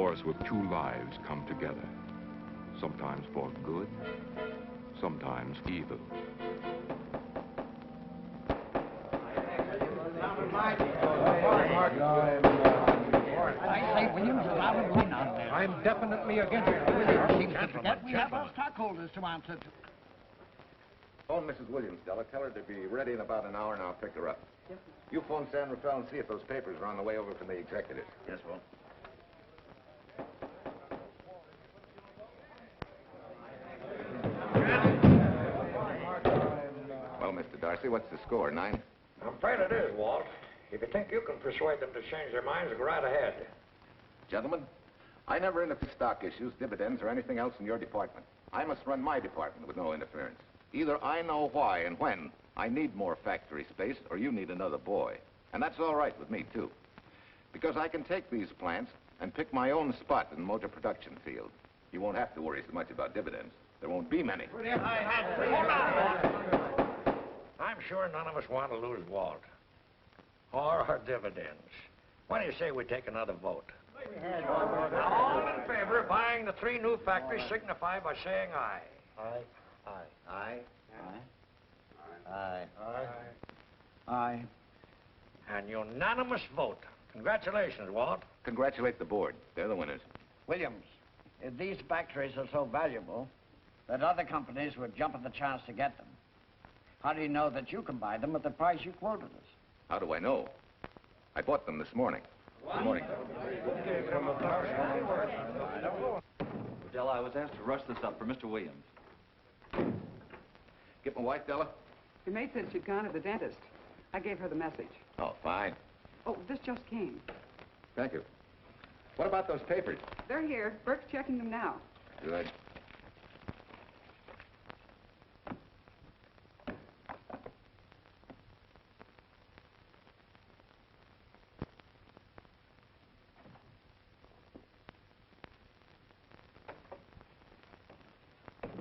divorce with two lives come together. Sometimes for good, sometimes evil. I say Williams is probably not there. I'm definitely against it. Williams seems to forget we have our stockholders to answer to. Phone Mrs. Williams, Della. Tell her to be ready in about an hour, and I'll pick her up. Yes, sir. You phone San Rafael and see if those papers are on the way over from the executive. Yes, Walt. Well, Mr. Darcy, what's the score, 9? I'm afraid it is, Walt. If you think you can persuade them to change their minds, go right ahead. Gentlemen, I never interfere stock issues, dividends, or anything else in your department. I must run my department with no interference. Either I know why and when I need more factory space, or you need another boy. And that's all right with me, too. Because I can take these plants and pick my own spot in the motor production field. You won't have to worry so much about dividends. There won't be many. Hold on. I'm sure none of us want to lose Walt. Or our dividends. Why do you say we take another vote? Now, all in favor of buying the 3 new factories signify by saying aye. Aye. Aye. Aye. Aye. Aye. Aye. An unanimous vote. Congratulations, Walt. Congratulate the board. They're the winners. Williams, if these factories are so valuable that other companies would jump at the chance to get them, how do you know that you can buy them at the price you quoted us? How do I know? I bought them this morning. Good morning. Della, I was asked to rush this up for Mr. Williams. Get my wife, Della? Your maid said she'd gone to the dentist. I gave her the message. Oh, fine. Oh, this just came. Thank you. What about those papers? They're here. Burke's checking them now. Good.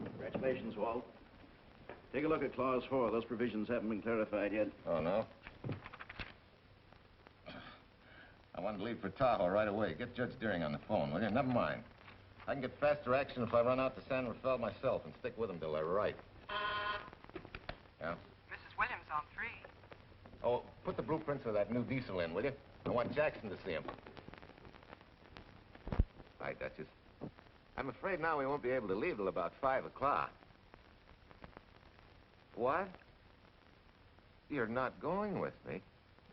Congratulations, Walt. Take a look at Clause 4. Those provisions haven't been clarified yet. Oh, no? I wanted to leave for Tahoe right away. Get Judge Deering on the phone, will you? Never mind. I can get faster action if I run out to San Rafael myself and stick with them till they're right. Yeah? Mrs. Williams on 3. Oh, put the blueprints of that new diesel in, will you? I want Jackson to see him. Hi, Duchess. I'm afraid now we won't be able to leave till about 5 o'clock. What? You're not going with me,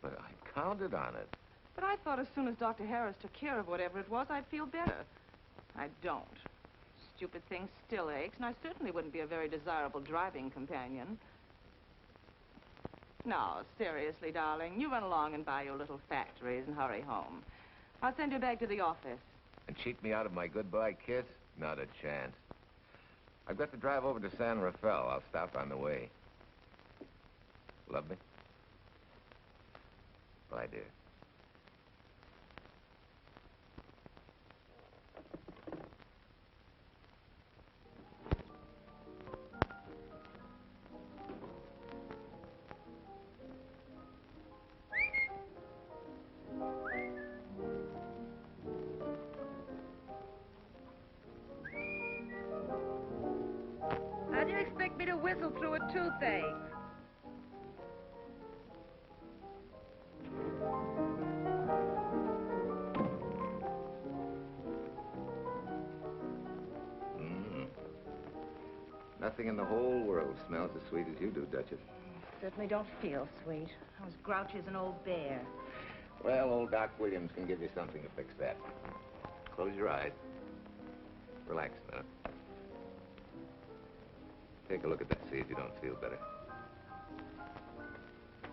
but I counted on it. But I thought as soon as Dr. Harris took care of whatever it was, I'd feel better. I don't. Stupid thing still aches, and I certainly wouldn't be a very desirable driving companion. No, seriously, darling, you run along and buy your little factories and hurry home. I'll send you back to the office. And cheat me out of my goodbye kiss? Not a chance. I've got to drive over to San Rafael. I'll stop on the way. Love me? Bye, dear. How do you expect me to whistle through a toothache? Nothing in the whole world smells as sweet as you do, Duchess. Certainly don't feel sweet. I was grouchy as an old bear. Well, old Doc Williams can give you something to fix that. Close your eyes. Relax a minute. Take a look at that, see if you don't feel better.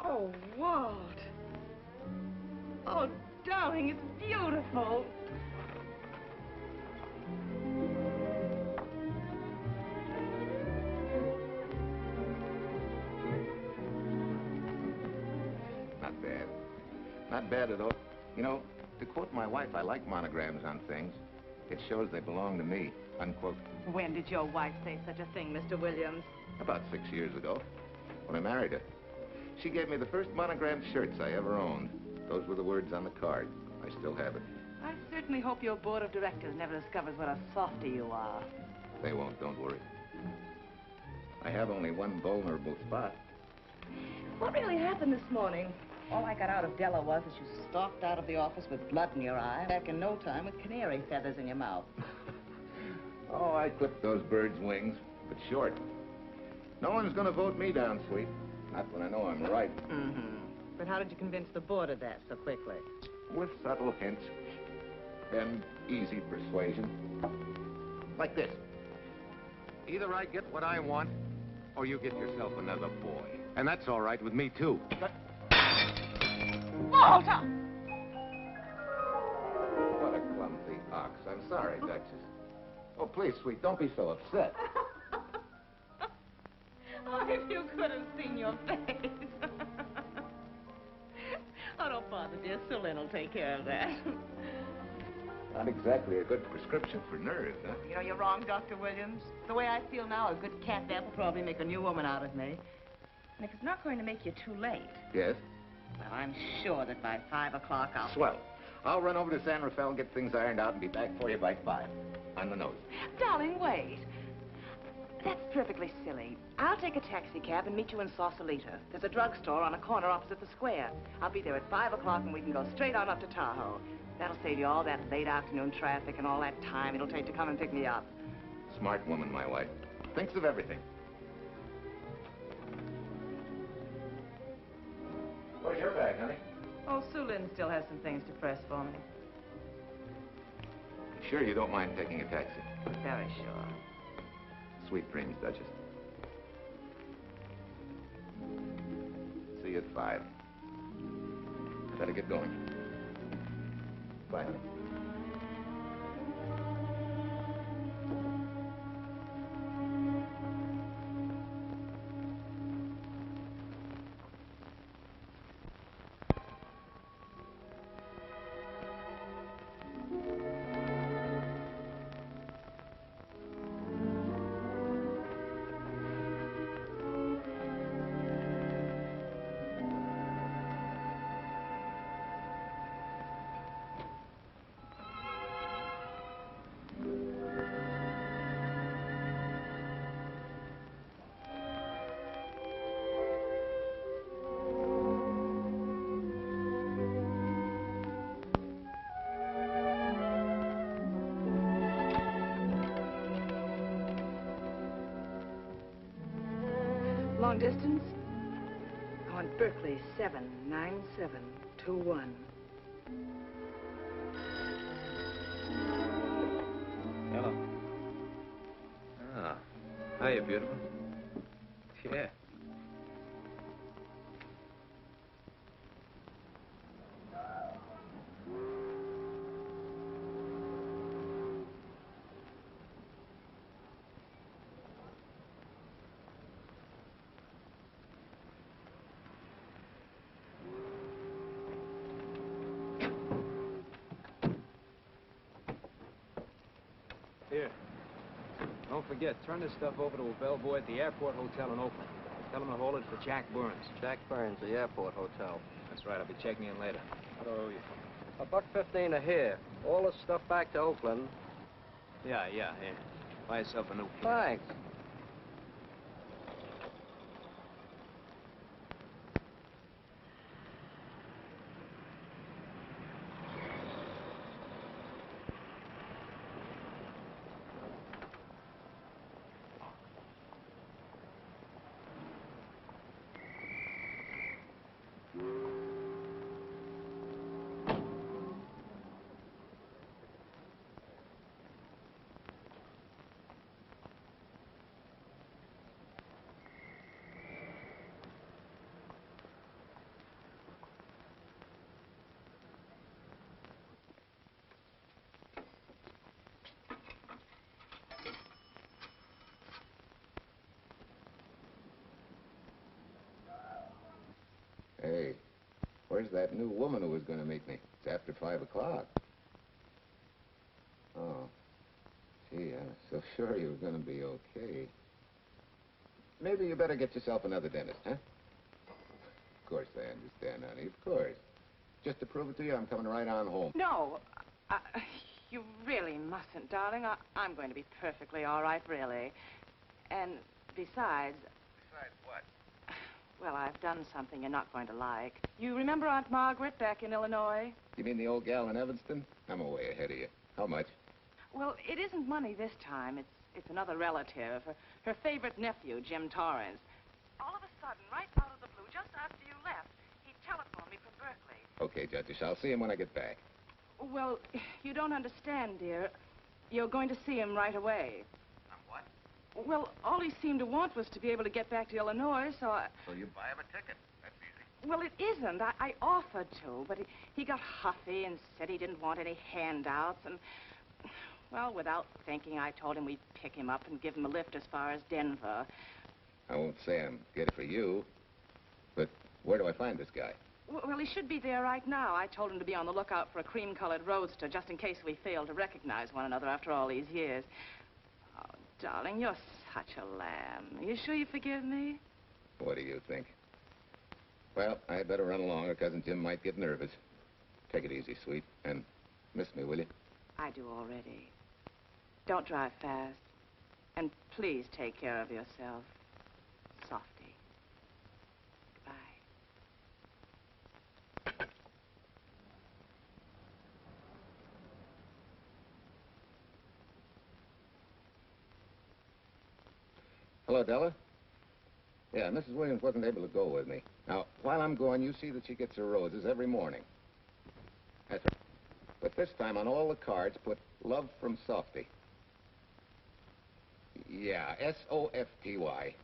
Oh, Walt. Oh, darling, it's beautiful. Not bad. Not bad at all. You know, to quote my wife, I like monograms on things. It shows they belong to me, unquote. When did your wife say such a thing, Mr. Williams? About 6 years ago, when I married her. She gave me the first monogrammed shirts I ever owned. Those were the words on the card. I still have it. I certainly hope your board of directors never discovers what a softy you are. They won't, don't worry. I have only one vulnerable spot. What really happened this morning? All I got out of Della was that you stalked out of the office with blood in your eye, back in no time with canary feathers in your mouth. Oh, I clipped those birds' wings, but short. No one's gonna vote me down, sweet. Not when I know I'm right. Mm-hmm. But how did you convince the board of that so quickly? With subtle hints and easy persuasion. Like this. Either I get what I want, or you get yourself another boy. And that's all right with me, too. But... Walter! What a clumsy ox. I'm sorry, Duchess. Oh, please, sweet, don't be so upset. Oh, if you could have seen your face. Oh, don't bother, dear. Sue Lynn will take care of that. Not exactly a good prescription for nerves, huh? You know, you're wrong, Dr. Williams. The way I feel now, a good catnap will probably make a new woman out of me. And if it's not going to make you too late... Yes? Well, I'm sure that by 5 o'clock I'll... Swell. I'll run over to San Rafael, get things ironed out, and be back for you by 5. On the nose. Darling, wait. That's perfectly silly. I'll take a taxi cab and meet you in Sausalito. There's a drugstore on a corner opposite the square. I'll be there at 5 o'clock and we can go straight on up to Tahoe. That'll save you all that late afternoon traffic and all that time it'll take to come and pick me up. Smart woman, my wife. Thinks of everything. Where's your bag, honey? Oh, Sue Lynn still has some things to press for me. Sure you don't mind taking a taxi? Very sure. Sweet dreams, Duchess. See you at 5. Better get going. Bye, honey. Long distance? I want Berkeley 79721. Hello. Ah. Hiya, beautiful. Yeah. Here. Don't forget, turn this stuff over to a bellboy at the Airport Hotel in Oakland. Tell him to hold it for Jack Burns. Jack Burns, the Airport Hotel. That's right, I'll be checking in later. What do I owe you? $1.15 a here. All this stuff back to Oakland. Yeah, here. Buy yourself a new kit. Thanks. Hey, where's that new woman who was going to meet me? It's after 5 o'clock. Oh. Gee, I was so sure you were going to be okay. Maybe you better get yourself another dentist, huh? Of course I understand, honey, of course. Just to prove it to you, I'm coming right on home. No, You really mustn't, darling. I'm going to be perfectly all right, really. And besides... Besides what? Well, I've done something you're not going to like. You remember Aunt Margaret back in Illinois? You mean the old gal in Evanston? I'm way ahead of you. How much? Well, it isn't money this time. It's another relative. Her favorite nephew, Jim Torrance. All of a sudden, right out of the blue, just after you left, he telephoned me from Berkeley. Okay, Judge, I'll see him when I get back. Well, you don't understand, dear. You're going to see him right away. What? Well, all he seemed to want was to be able to get back to Illinois, so I... So you buy him a ticket. That's easy. Well, it isn't. I offered to, but he got huffy and said he didn't want any handouts, and... Well, without thinking, I told him we'd pick him up and give him a lift as far as Denver. I won't say I'm good for you, but where do I find this guy? Well, he should be there right now. I told him to be on the lookout for a cream-colored roadster, just in case we fail to recognize one another after all these years. Oh, darling, you're such a lamb. You sure you forgive me? What do you think? Well, I'd better run along, or Cousin Jim might get nervous. Take it easy, sweet, and miss me, will you? I do already. Don't drive fast. And please take care of yourself. Softy. Goodbye. Hello, Della. Yeah, Mrs. Williams wasn't able to go with me. Now, while I'm gone, you see that she gets her roses every morning. That's right. But this time, on all the cards, put love from Softy. Yeah, S-O-F-T-Y.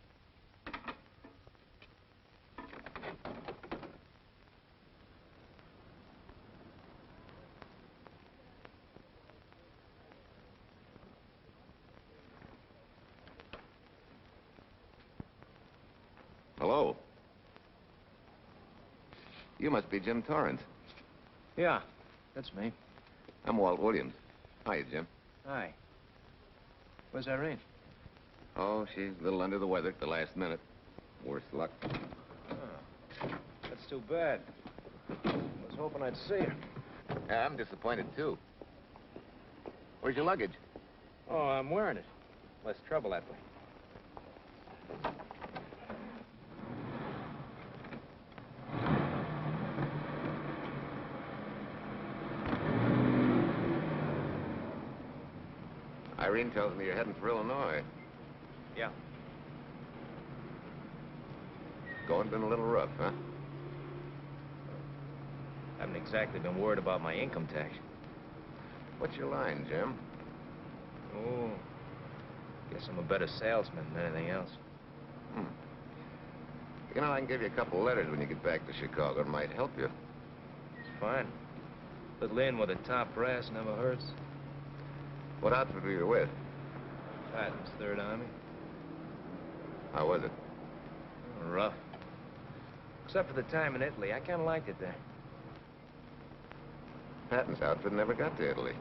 Hello. You must be Jim Torrance. Yeah, that's me. I'm Walt Williams. Hiya, Jim. Hi. Where's Irene? Oh, she's a little under the weather at the last minute. Worse luck. Oh, that's too bad. I was hoping I'd see her. Yeah, I'm disappointed, too. Where's your luggage? Oh, I'm wearing it. Less trouble that way. Irene tells me you're heading for Illinois. Yeah. Going been a little rough, huh? Haven't exactly been worried about my income tax. What's your line, Jim? Oh, guess I'm a better salesman than anything else. You know, I can give you a couple letters when you get back to Chicago. It might help you. It's fine. Little in with a top brass never hurts. What outfit were you with? Patton's Third Army. How was it? Rough. Except for the time in Italy. I kind of liked it there. Patton's outfit never got to Italy.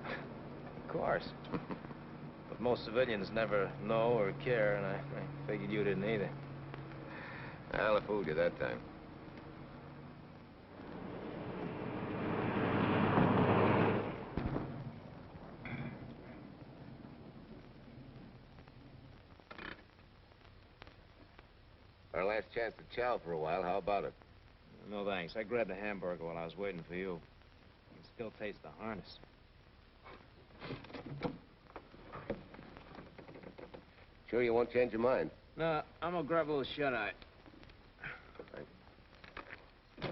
Of course. But most civilians never know or care, and I figured you didn't either. Well, I fooled you that time. Our last chance to chow for a while. How about it? No, thanks. I grabbed a hamburger while I was waiting for you. I can still taste the harness. Sure you won't change your mind? No, I'm gonna grab a little shut-eye. Thank you.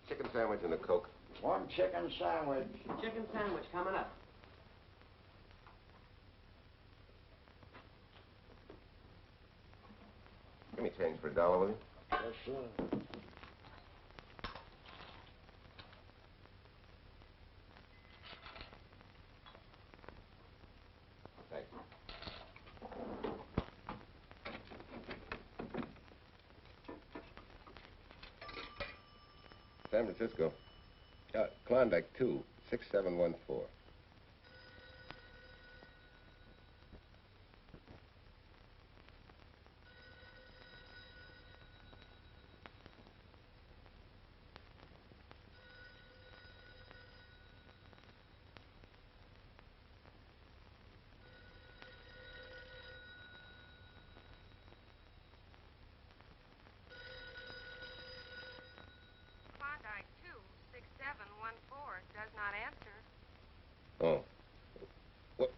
Chicken sandwich and a Coke. One chicken sandwich. Chicken sandwich coming up. Give me change for $1, will you? Yes, sir. Thanks. San Francisco. Klondike 2, 6714.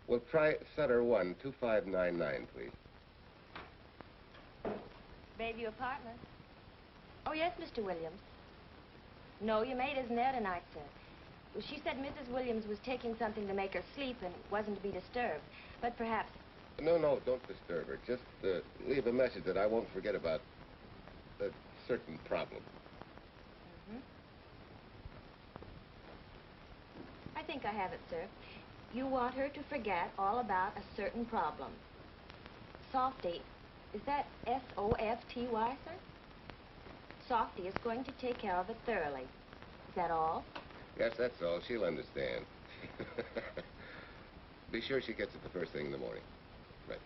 We'll try Sutter 1, 2599, please. Bayview Apartments. Oh, yes, Mr. Williams. No, your maid isn't there tonight, sir. Well, she said Mrs. Williams was taking something to make her sleep and wasn't to be disturbed. But perhaps... No, don't disturb her. Just leave a message that I won't forget about a certain problem. Mm-hmm. I think I have it, sir. You want her to forget all about a certain problem. Softy, is that S-O-F-T-Y, sir? Softy is going to take care of it thoroughly. Is that all? Yes, that's all. She'll understand. Be sure she gets it the first thing in the morning. Right.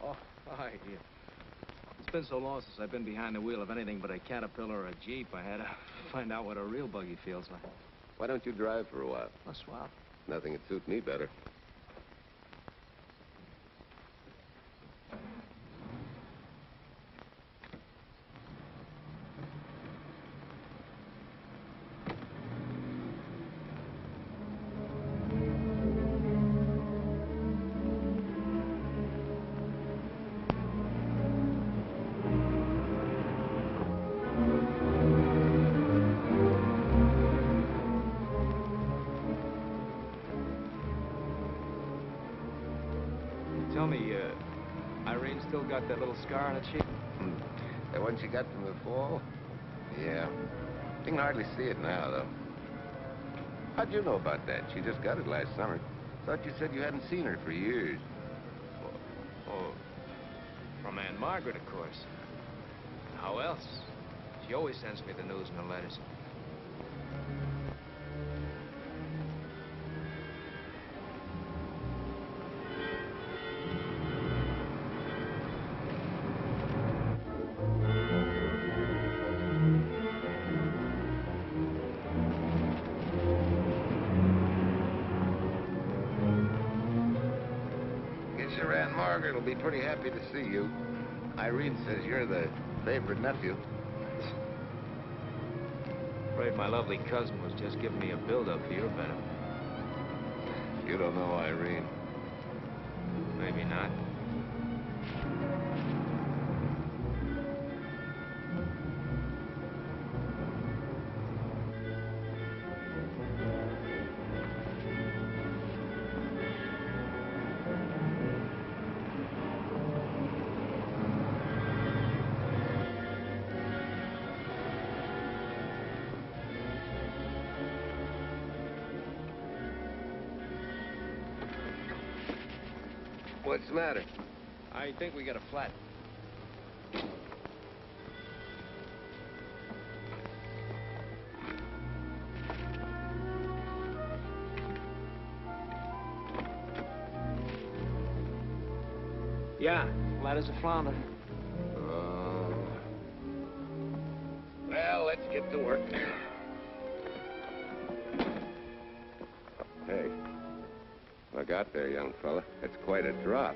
Oh, hi. It's been so long since I've been behind the wheel of anything but a Caterpillar or a Jeep. I had to find out what a real buggy feels like. Why don't you drive for a while? Oh, swell. Nothing would suit me better. Tell me, Irene still got that little scar on her cheek? The one she got from the fall? Yeah. You can hardly see it now, though. How'd you know about that? She just got it last summer. Thought you said you hadn't seen her for years. Oh, from Aunt Margaret, of course. How else? She always sends me the news in her letters. Margaret will be pretty happy to see you. Irene says you're the favorite nephew. Afraid my lovely cousin was just giving me a build-up for your benefit. You don't know Irene. Maybe not. What's the matter? I think we got a flat. Yeah, flat as a flounder. Well, let's get to work. Hey. Look out there, young fella. It's quite a drop.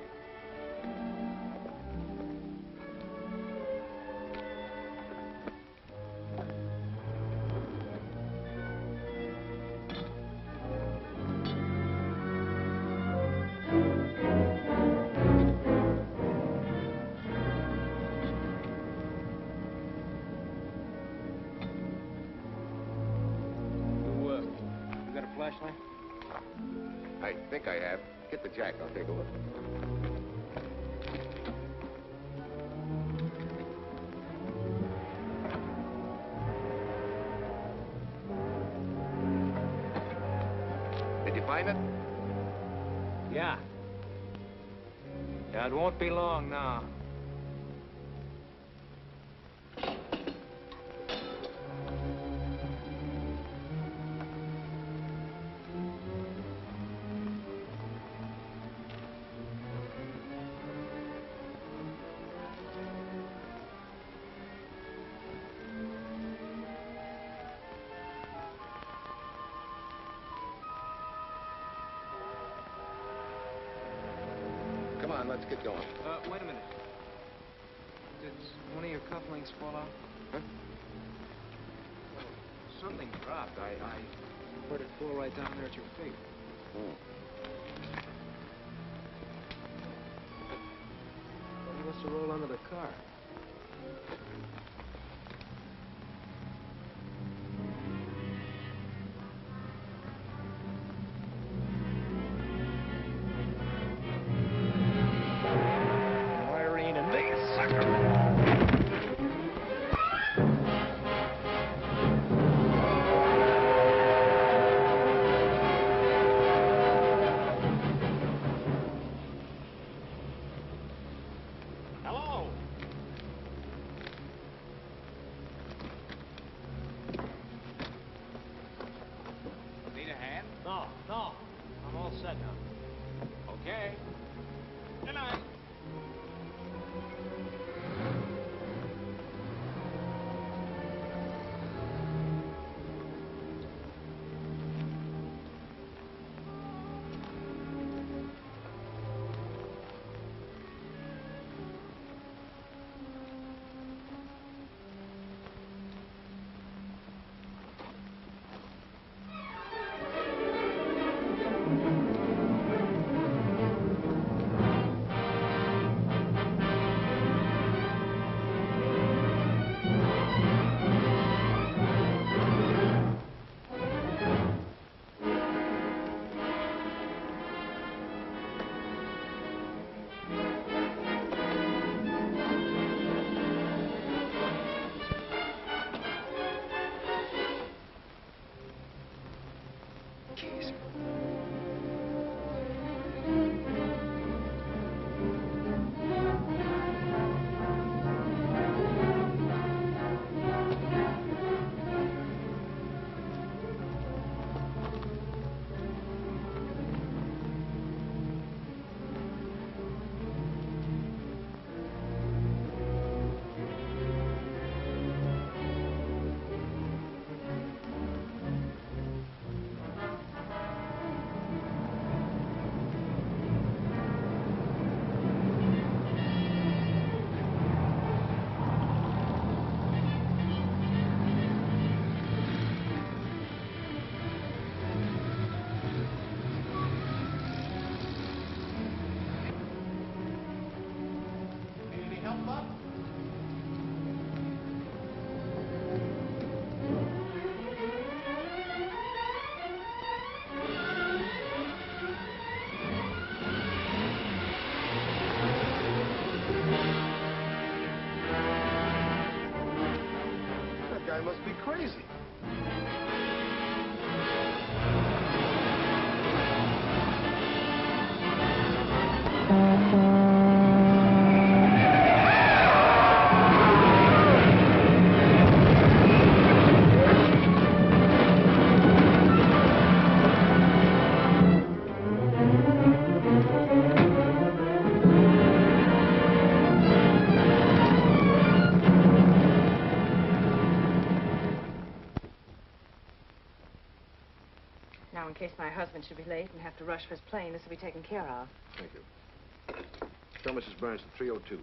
I think I have. Get the jack. I'll take a look. Did you find it? Yeah. Yeah, it won't be long now. Come on, let's get going. Wait a minute. Did one of your cufflinks fall off? Huh? Well, something dropped. I heard it fall right down there at your feet. Oh. Well, you must have rolled under the car. Must be crazy. Now, in case my husband should be late and have to rush for his plane, this will be taken care of. Thank you. Tell Mrs. Burns at 302.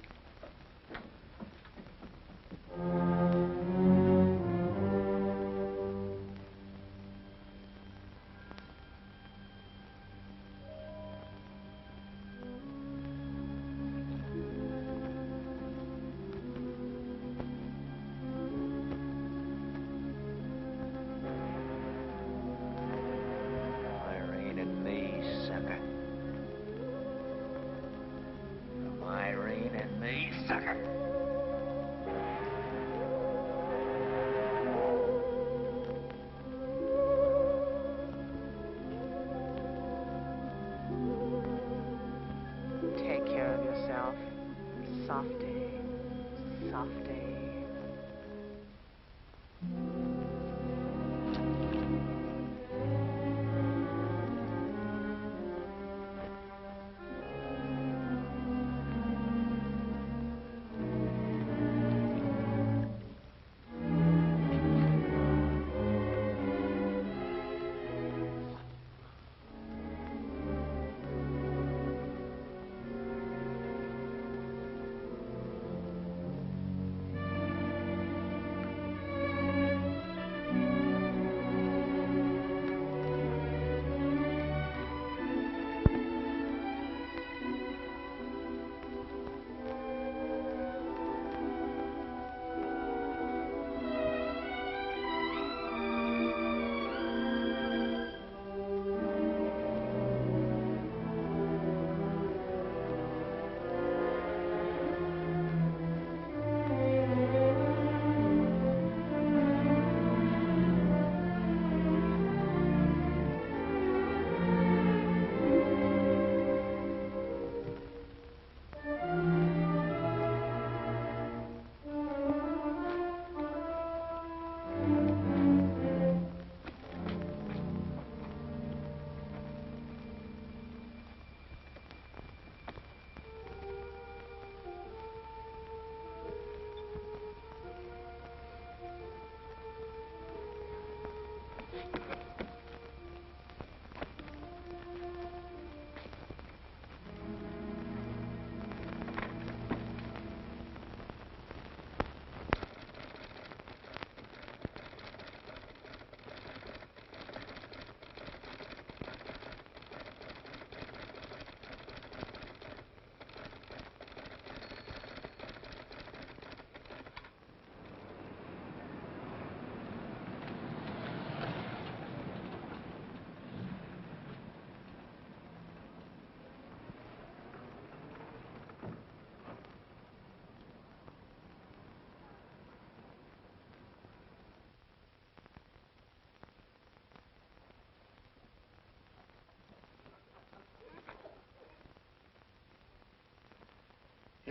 Softy. Softy.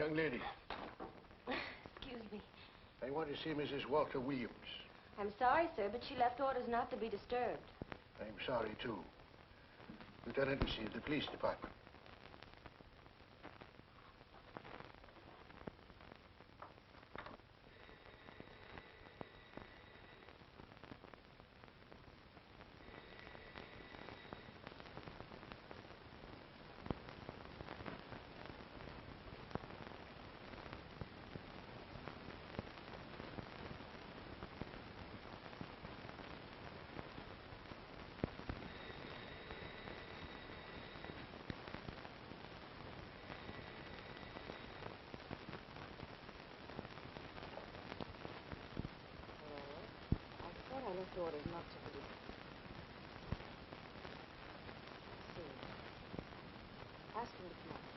Young lady, Excuse me. I want to see Mrs. Walter Williams. I'm sorry, sir, but she left orders not to be disturbed. I'm sorry, too. Lieutenant, this is the police department. I left orders not to be. See. Ask him to come up.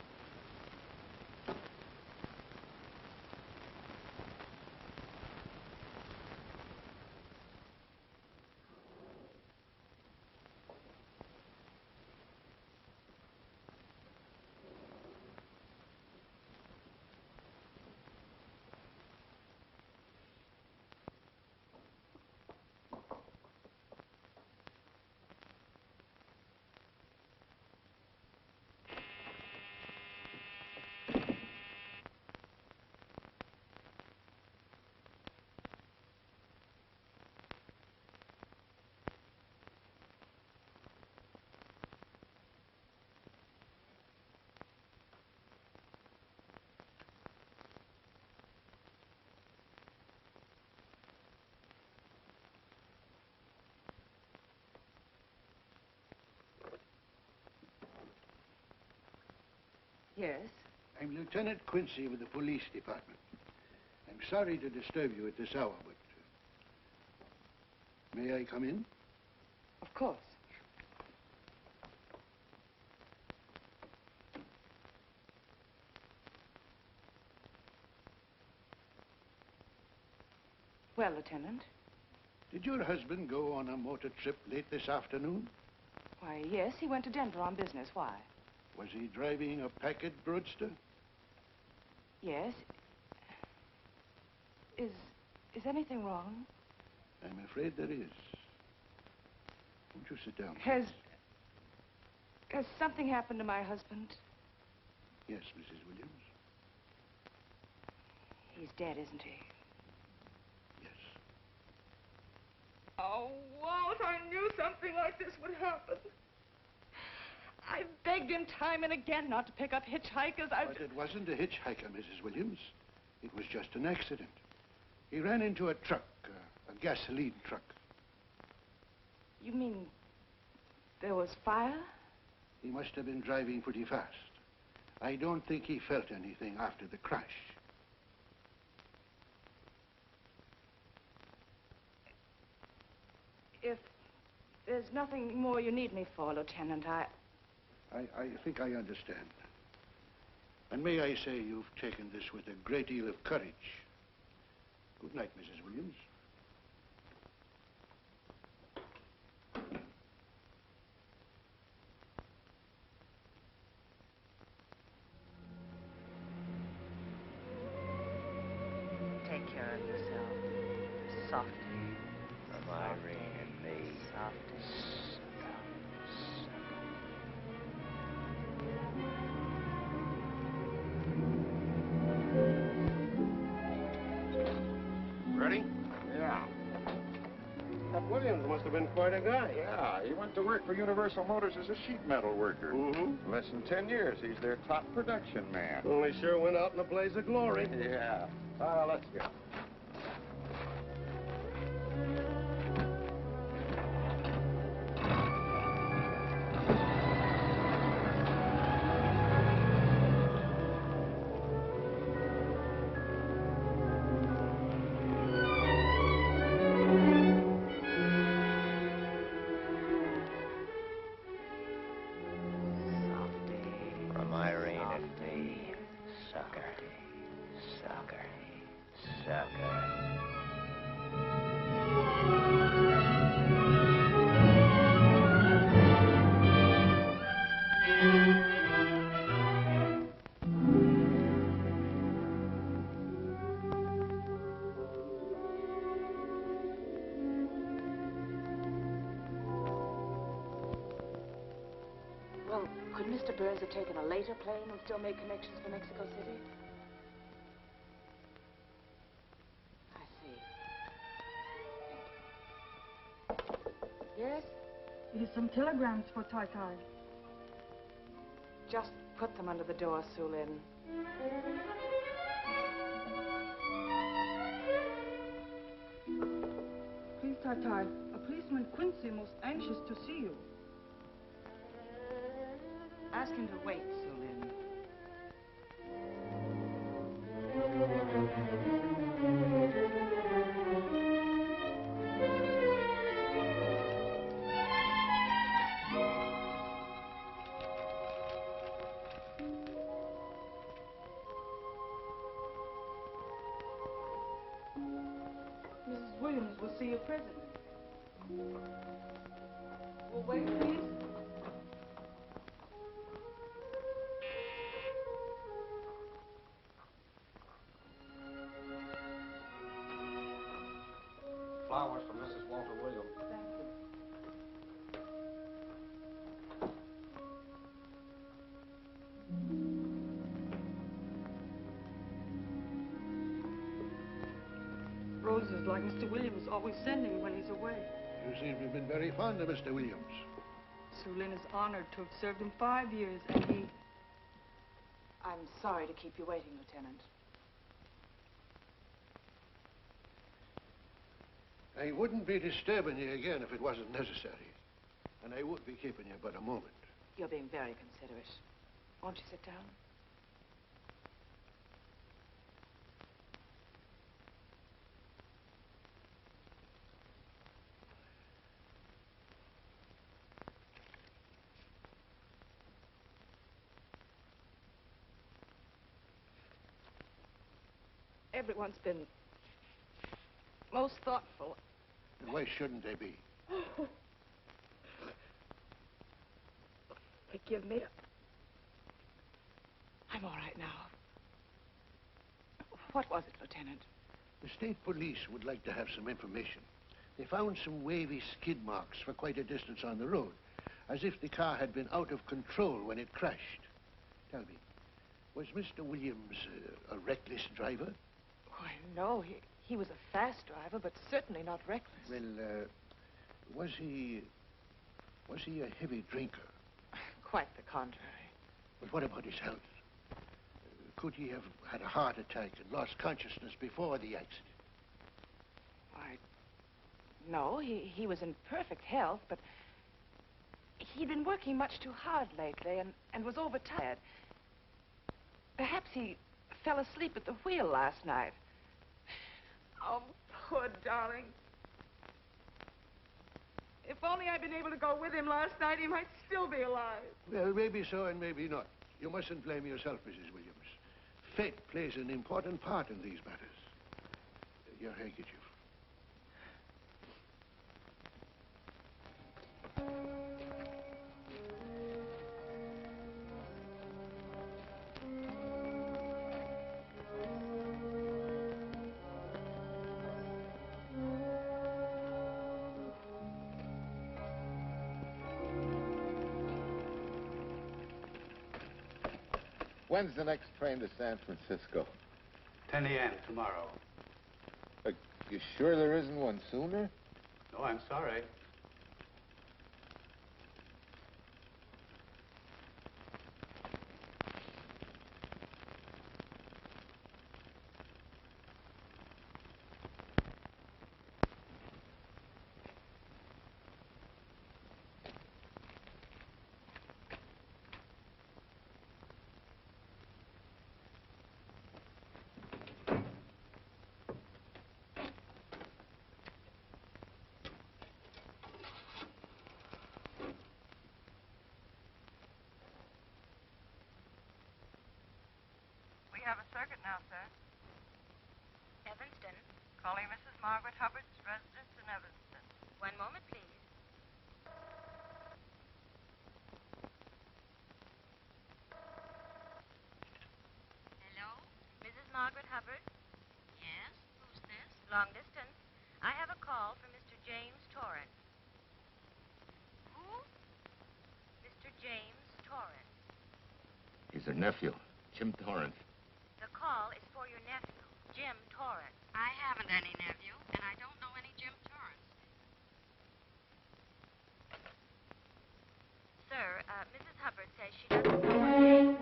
Yes? I'm Lieutenant Quincy with the police department. I'm sorry to disturb you at this hour, but... may I come in? Of course. Well, Lieutenant? Did your husband go on a motor trip late this afternoon? Why, yes, he went to Denver on business. Why? Was he driving a packet roadster? Yes? Is anything wrong? I'm afraid there is. Won't you sit down? Has something happened to my husband? Yes, Mrs. Williams. He's dead, isn't he? Yes. Oh, Walt, I knew something like this would happen. I begged him time and again not to pick up hitchhikers. But it wasn't a hitchhiker, Mrs. Williams. It was just an accident. He ran into a truck, a gasoline truck. You mean there was fire? He must have been driving pretty fast. I don't think he felt anything after the crash. If there's nothing more you need me for, Lieutenant, I think I understand. And may I say you've taken this with a great deal of courage. Good night, Mrs. Williams. take care of yourself. Softly. From Irene and me. Softly. Ready? Yeah. That Williams must have been quite a guy. Yeah, he went to work for Universal Motors as a sheet metal worker. Mm-hmm. Less than 10 years, he's their top production man. Well, he sure went out in a blaze of glory. Yeah. Let's go. From Irene and me. Sucker. Sucker. Sucker. Well, could Mr. Burns have taken a later plane and still made connections for Mexico City? I see. Yes? It is some telegrams for Tai Tai. Just put them under the door, Sue Lin. Please, Tai Tai, a policeman Quincy most anxious to see you. Ask him to wait, Sue Lin. Mrs. Williams will see you presently. Will wait, please. Flowers from Mrs. Walter Williams. Thank you. Roses like Mr. Williams always sending when he's away. You seem to have been very fond of Mr. Williams. Sue Lin is honored to have served him 5 years, and he... I'm sorry to keep you waiting, Lieutenant. I wouldn't be disturbing you again if it wasn't necessary. And I would be keeping you but a moment. You're being very considerate. Won't you sit down? Everyone's been most thoughtful. And why shouldn't they be? Forgive me. I'm all right now. What was it, Lieutenant? The state police would like to have some information. They found some wavy skid marks for quite a distance on the road, as if the car had been out of control when it crashed. Tell me, was Mr. Williams a reckless driver? Why, no, he was a fast driver, but certainly not reckless. Well, was he a heavy drinker? Quite the contrary. But what about his health? Could he have had a heart attack and lost consciousness before the accident? Why, no, he was in perfect health, but he'd been working much too hard lately and was overtired. Perhaps he fell asleep at the wheel last night. Oh, poor darling. If only I'd been able to go with him last night, he might still be alive. Well, maybe so and maybe not. You mustn't blame yourself, Mrs. Williams. Fate plays an important part in these matters. Your handkerchief. When's the next train to San Francisco? 10 a.m. tomorrow. You sure there isn't one sooner? No, I'm sorry. We have a circuit now, sir. Evanston. Calling Mrs. Margaret Hubbard's residence in Evanston. One moment, please. Hello? Mrs. Margaret Hubbard? Yes? Who's this? Long distance. I have a call from Mr. James Torrance. Who? Mr. James Torrance. He's her nephew, Jim Torrance. The call is for your nephew, Jim Torrance. I haven't any nephew, and I don't know any Jim Torrance. Sir, Mrs. Hubbard says she doesn't know what James...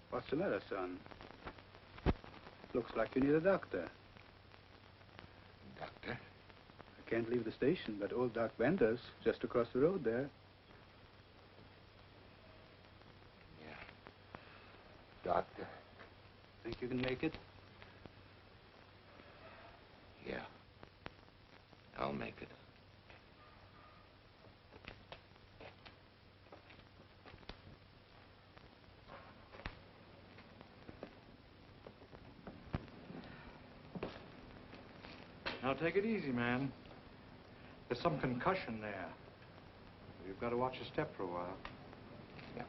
What's the matter, son? Looks like you need a doctor. Doctor? I can't leave the station, but old Doc Bender's just across the road there. Yeah. Doctor? Think you can make it? Yeah. I'll make it. Now, take it easy, man. There's some concussion there. You've got to watch your step for a while. Yeah.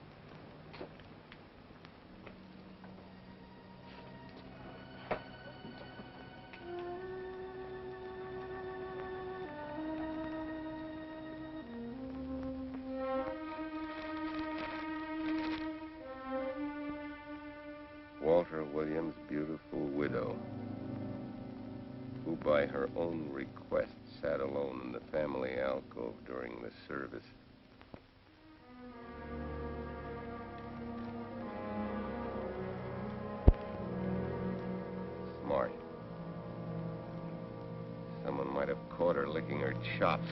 Walter Williams' beautiful widow, who by her own request sat alone in the family alcove during the service. have caught her licking her chops.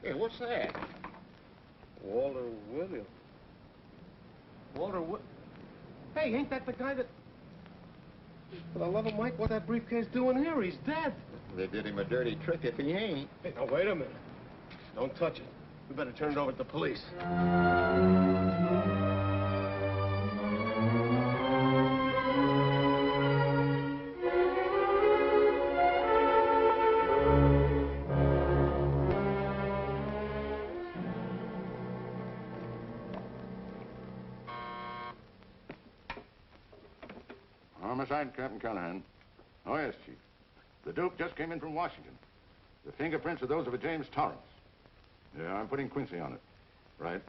Hey, what's that? Walter Williams. Hey, ain't that the guy that... For the love of Mike, what's that briefcase doing here? He's dead. They did him a dirty trick if he ain't. Hey, now, wait a minute. Don't touch it. We better turn it over to the police. Homicide, Captain Callahan. Oh, yes, Chief. The dope just came in from Washington. The fingerprints are those of a James Torrance. Yeah, I'm putting Quincy on it. Right.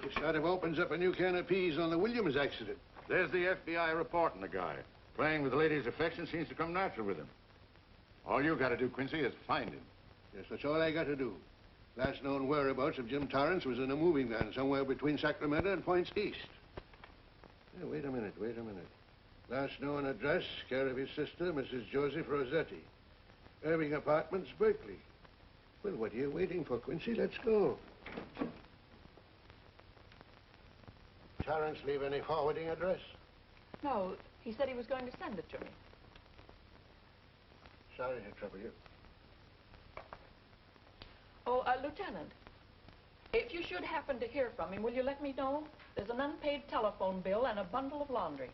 This sort of opens up a new can of peas on the Williams accident. There's the FBI reporting the guy. Playing with the lady's affection seems to come natural with him. All you got to do, Quincy, is find him. Yes, that's all I got to do. Last known whereabouts of Jim Torrance was in a moving van somewhere between Sacramento and Points East. Hey, wait a minute. Last known address, care of his sister, Mrs. Joseph Rossetti. Irving Apartments, Berkeley. Well, what are you waiting for, Quincy? Let's go. Torrance leave any forwarding address? No, he said he was going to send it to me. Sorry to trouble you. Oh, Lieutenant, if you should happen to hear from him, will you let me know? There's an unpaid telephone bill and a bundle of laundry.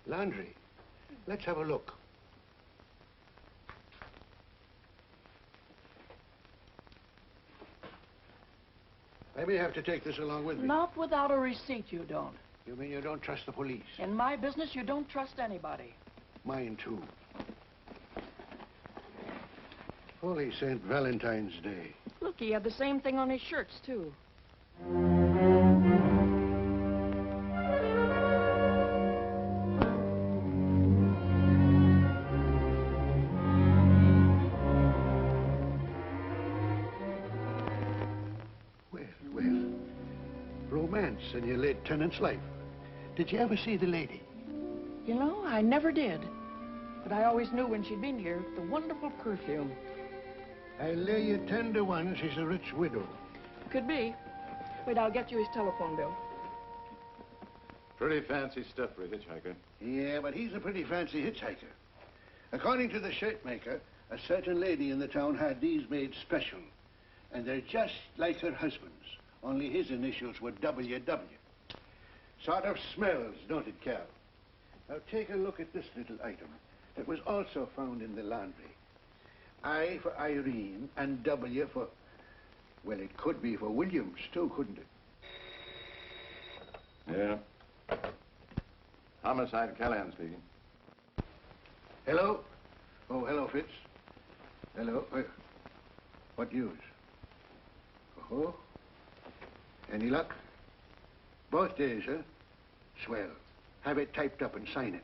Laundry? Let's have a look. I may have to take this along with me. Not without a receipt, you don't. You mean you don't trust the police? In my business, you don't trust anybody. Mine, too. Holy St. Valentine's Day. Look, he had the same thing on his shirts, too. Romance in your late tenant's life. Did you ever see the lady? You know, I never did. But I always knew when she'd been here, the wonderful perfume. I'll lay you 10 to 1 she's a rich widow. Could be. Wait, I'll get you his telephone bill. Pretty fancy stuff for a hitchhiker. Yeah, but he's a pretty fancy hitchhiker. According to the shirt maker, a certain lady in the town had these made special. And they're just like her husband's. Only his initials were WW. Sort of smells, don't it, Cal? Now take a look at this little item that was also found in the laundry. I for Irene and W for... Well, it could be for Williams, too, couldn't it? Yeah. Homicide, Callahan speaking. Hello? Oh, hello, Fitz. Hello. What news? Oh? Any luck? Both days, huh? Swell. Have it typed up and sign it.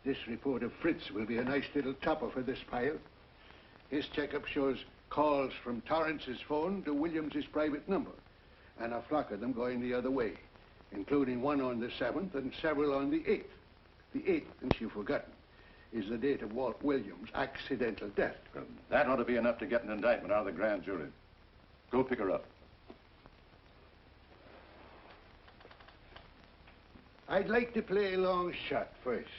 This report of Fritz will be a nice little topper for this pile. His checkup shows calls from Torrance's phone to Williams's private number, and a flock of them going the other way, including one on the 7th and several on the 8th. The 8th, and you've forgotten, is the date of Walt Williams' accidental death. Well, that ought to be enough to get an indictment out of the grand jury. Go pick her up. I'd like to play a long shot first.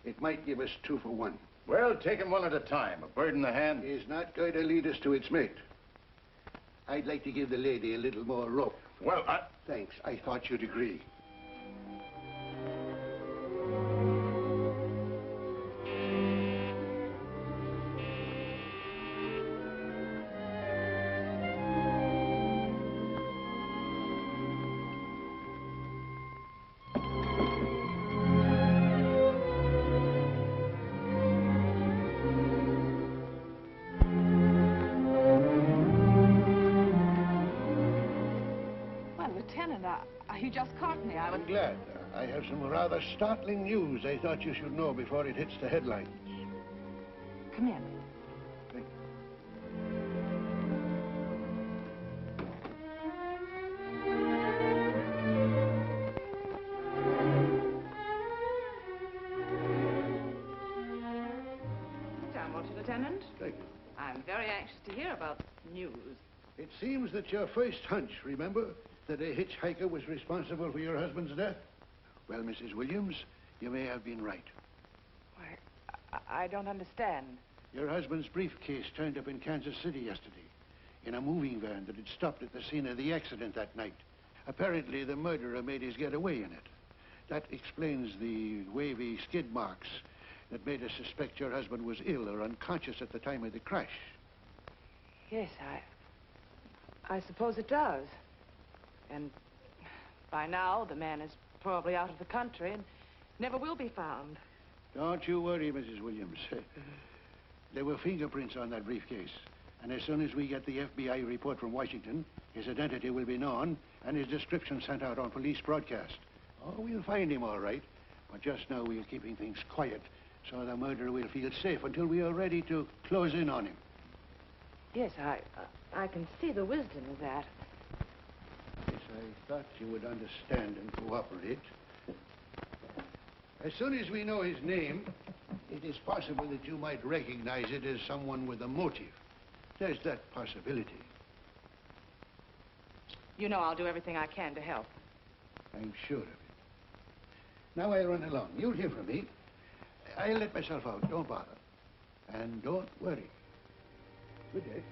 It might give us 2 for 1. Well, take them one at a time. A bird in the hand is not going to lead us to its mate. I'd like to give the lady a little more rope. Well, Thanks. I thought you'd agree. You just caught me. I'm glad. I have some rather startling news I thought you should know before it hits the headlines. Come in. Sit down, won't you, Lieutenant? Thank you. I'm very anxious to hear about news. It seems that your first hunch, remember, that a hitchhiker was responsible for your husband's death? Well, Mrs. Williams, you may have been right. Why, I don't understand. Your husband's briefcase turned up in Kansas City yesterday in a moving van that had stopped at the scene of the accident that night. Apparently, the murderer made his getaway in it. That explains the wavy skid marks that made us suspect your husband was ill or unconscious at the time of the crash. Yes, I suppose it does. And by now, the man is probably out of the country and never will be found. Don't you worry, Mrs. Williams. There were fingerprints on that briefcase. And as soon as we get the FBI report from Washington, his identity will be known and his description sent out on police broadcast. Oh, we'll find him all right. But just now we're keeping things quiet so the murderer will feel safe until we are ready to close in on him. Yes, I can see the wisdom of that. Yes, I thought you would understand and cooperate. As soon as we know his name, it is possible that you might recognize it as someone with a motive. There's that possibility. You know I'll do everything I can to help. I'm sure of it. Now I'll run along. You'll hear from me. I'll let myself out. Don't bother. And don't worry. Good day.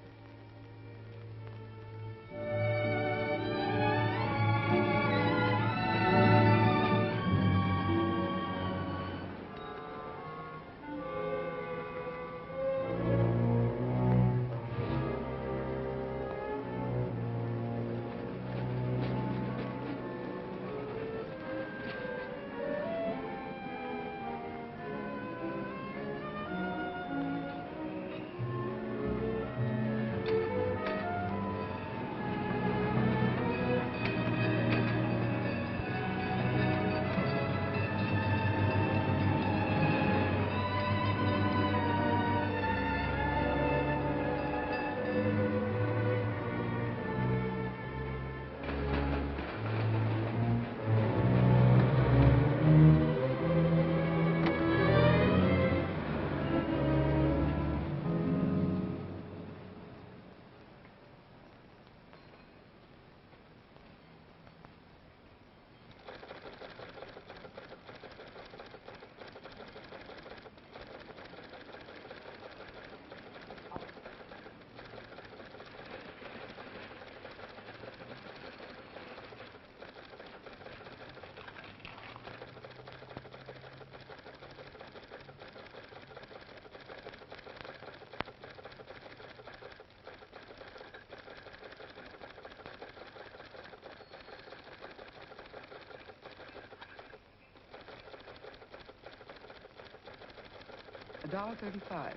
$1.35.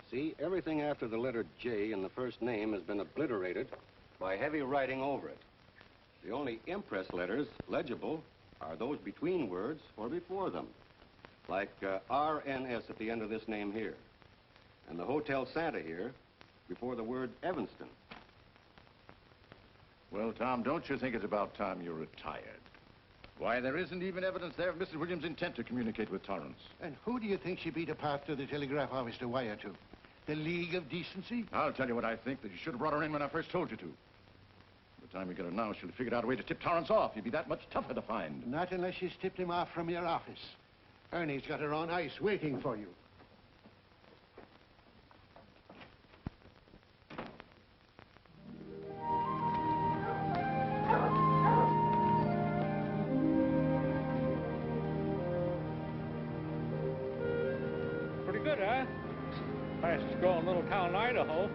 See, everything after the letter J in the first name has been obliterated by heavy writing over it. The only impress letters legible are those between words or before them, like RNS at the end of this name here, and the Hotel Santa here before the word Evanston. Well, Tom, don't you think it's about time you retired? Why, there isn't even evidence there of Mrs. Williams' intent to communicate with Torrance. And who do you think she beat apart to the telegraph office to wire to? The League of Decency? I'll tell you what I think, that you should have brought her in when I first told you to. By the time we get her now, she'll have figured out a way to tip Torrance off. He'd be that much tougher to find. Not unless she's tipped him off from your office. Ernie's got her on ice waiting for you. Pretty good, huh? Fastest growing little town in Idaho.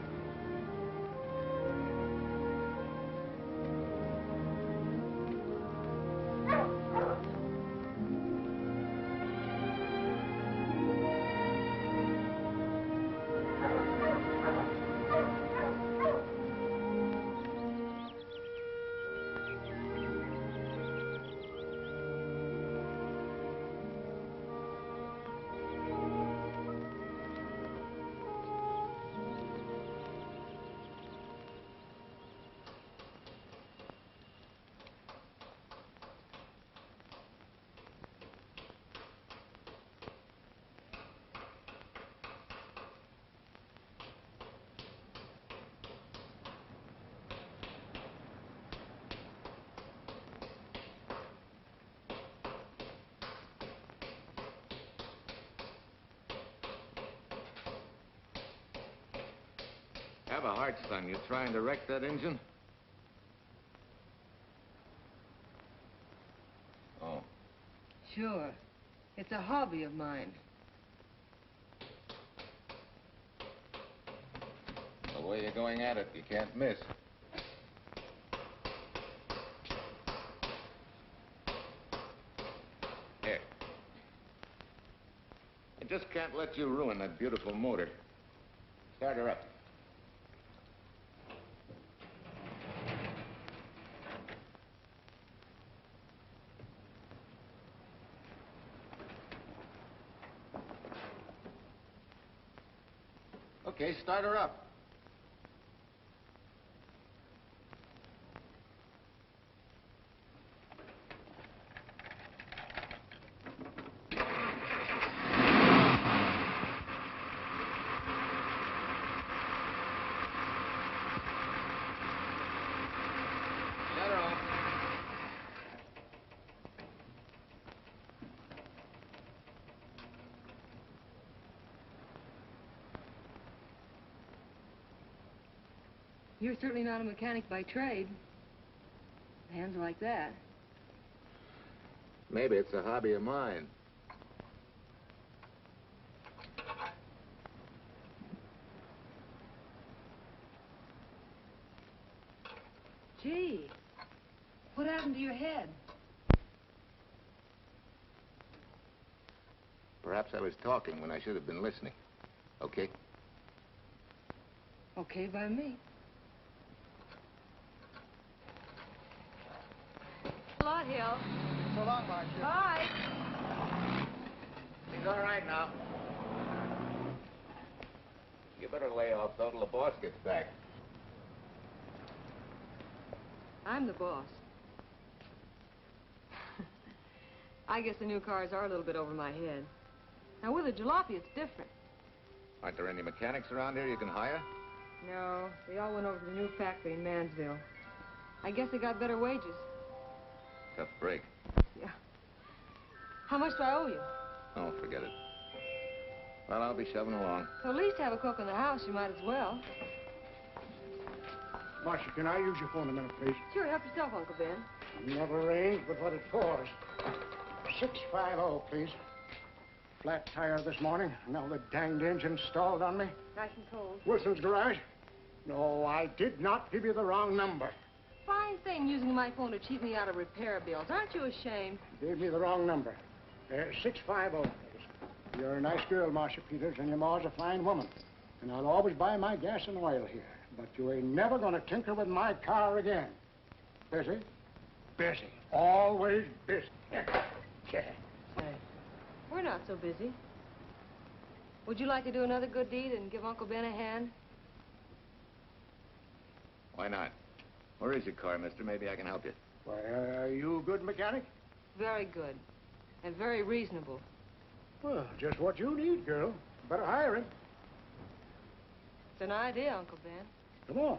Have a heart, son. You trying to wreck that engine? Oh. Sure. It's a hobby of mine. The way you're going at it, you can't miss. Here. I just can't let you ruin that beautiful motor. Start her up. Okay, start her up. Shut her off. You're certainly not a mechanic by trade. Hands are like that. Maybe it's a hobby of mine. Gee, what happened to your head? Perhaps I was talking when I should have been listening. Okay? Okay by me. A lot, Hill. So long, Marcia. Bye. He's all right now. You better lay off though till the boss gets back. I'm the boss. I guess the new cars are a little bit over my head. Now, with a jalopy, it's different. Aren't there any mechanics around here you can hire? No, they all went over to the new factory in Mansville. I guess they got better wages. Tough break. Yeah. How much do I owe you? Oh, forget it. Well, I'll be shoving along. So at least have a cook in the house. You might as well. Marcia, can I use your phone a minute, please? Sure, help yourself, Uncle Ben. Never arranged but what it cost. 650, please. Flat tire this morning. Now the danged engine stalled on me. Nice and cold. Wilson's garage? No, I did not give you the wrong number. Fine thing using my phone to cheat me out of repair bills. Aren't you ashamed? Gave me the wrong number. 650, please. You're a nice girl, Marcia Peters, and your ma's a fine woman. And I'll always buy my gas and oil here. But you ain't never gonna tinker with my car again. Busy? Busy. Always busy. Say, we're not so busy. Would you like to do another good deed and give Uncle Ben a hand? Why not? Where is your car, mister? Maybe I can help you. Why, are you a good mechanic? Very good. And very reasonable. Well, just what you need, girl. Better hire him. It's an idea, Uncle Ben. Come on.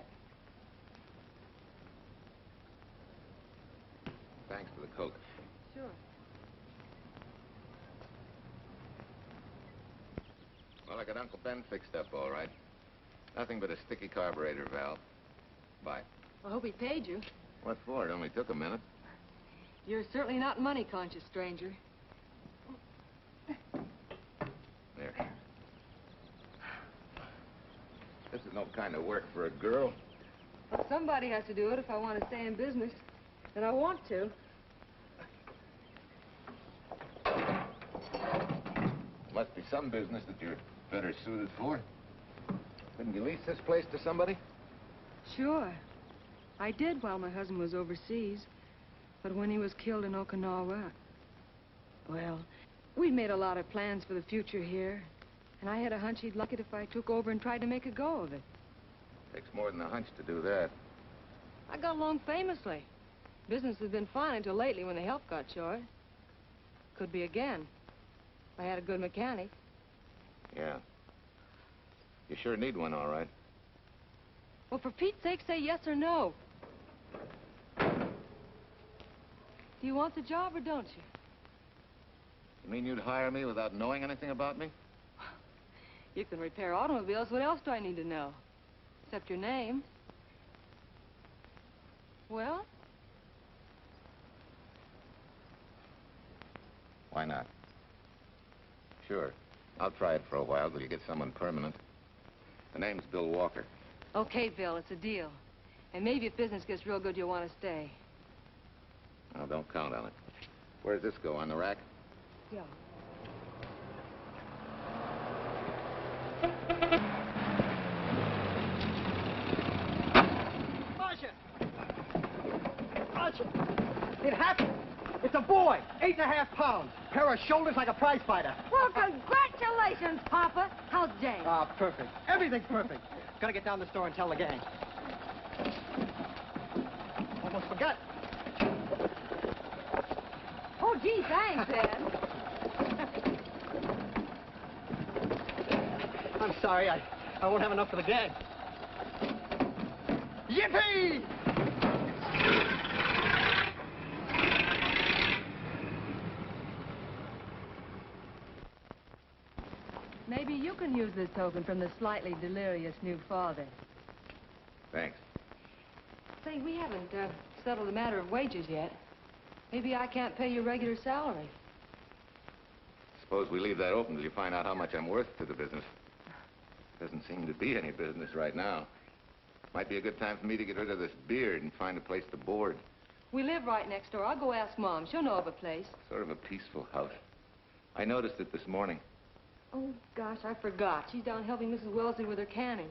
Thanks for the Coke. Sure. Well, I got Uncle Ben fixed up all right. Nothing but a sticky carburetor valve. Bye. I hope he paid you. What for? It only took a minute. You're certainly not money-conscious, stranger. There. This is no kind of work for a girl. But somebody has to do it if I want to stay in business. And I want to. Must be some business that you're better suited for. Couldn't you lease this place to somebody? Sure. I did while my husband was overseas. But when he was killed in Okinawa, well, we'd made a lot of plans for the future here. And I had a hunch he'd like it if I took over and tried to make a go of it. Takes more than a hunch to do that. I got along famously. Business has been fine until lately when the help got short. Could be again. If I had a good mechanic. Yeah. You sure need one, all right. Well, for Pete's sake, say yes or no. Do you want the job or don't you? You mean you'd hire me without knowing anything about me? You can repair automobiles. What else do I need to know? Except your name. Well? Why not? Sure. I'll try it for a while till you get someone permanent. The name's Bill Walker. Okay, Bill, it's a deal. And maybe if business gets real good, you'll want to stay. Oh, don't count on it. Where does this go, on the rack? Yeah. Marcia! Marcia! It happened! It's a boy, 8.5 pounds. Pair of shoulders like a prize fighter. Well, congratulations, Papa. How's Jane? Ah, perfect. Everything's perfect. Gotta get down to the store and tell the gang. Almost forgot. Oh, gee, thanks, Ed. I'm sorry, I won't have enough for the gang. Yippee! Maybe you can use this token from the slightly delirious new father. Thanks. Say, we haven't settled the matter of wages yet. Maybe I can't pay your regular salary. Suppose we leave that open till you find out how much I'm worth to the business. Doesn't seem to be any business right now. Might be a good time for me to get rid of this beard and find a place to board. We live right next door. I'll go ask Mom. She'll know of a place. Sort of a peaceful house. I noticed it this morning. Oh, gosh, I forgot. She's down helping Mrs. Wellesley with her canning.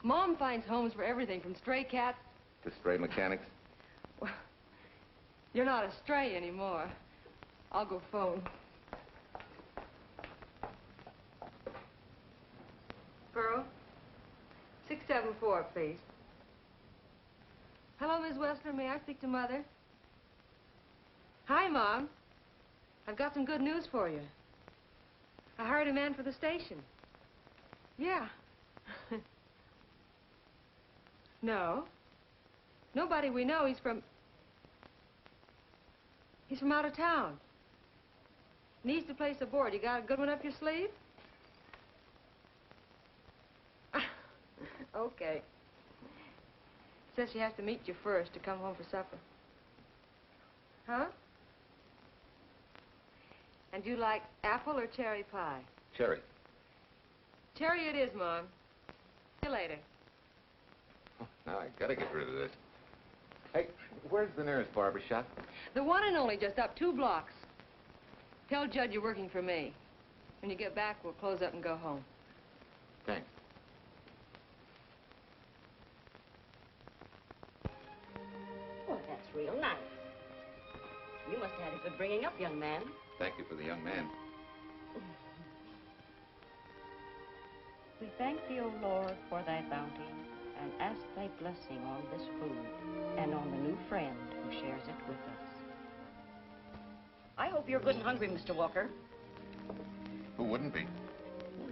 Mom finds homes for everything from stray cats... To stray mechanics? Well, you're not a stray anymore. I'll go phone. Pearl, 674, please. Hello, Miss Westler. May I speak to Mother? Hi, Mom. I've got some good news for you. I hired a man for the station. Yeah. No. Nobody we know. He's from out of town. Needs to place a board. You got a good one up your sleeve? Okay. Says she has to meet you first to come home for supper. Huh? And you like apple or cherry pie? Cherry. Cherry it is, Mom. See you later. Oh, now I gotta get rid of this. Hey, where's the nearest barber shop? The one and only, just up 2 blocks. Tell Judd you're working for me. When you get back, we'll close up and go home. Thanks. Well, that's real nice. You must have had a good bringing up, young man. Thank you for the young man. We thank thee, O Lord, for thy bounty, and ask thy blessing on this food, and on the new friend who shares it with us. I hope you're good and hungry, Mr. Walker. Who wouldn't be?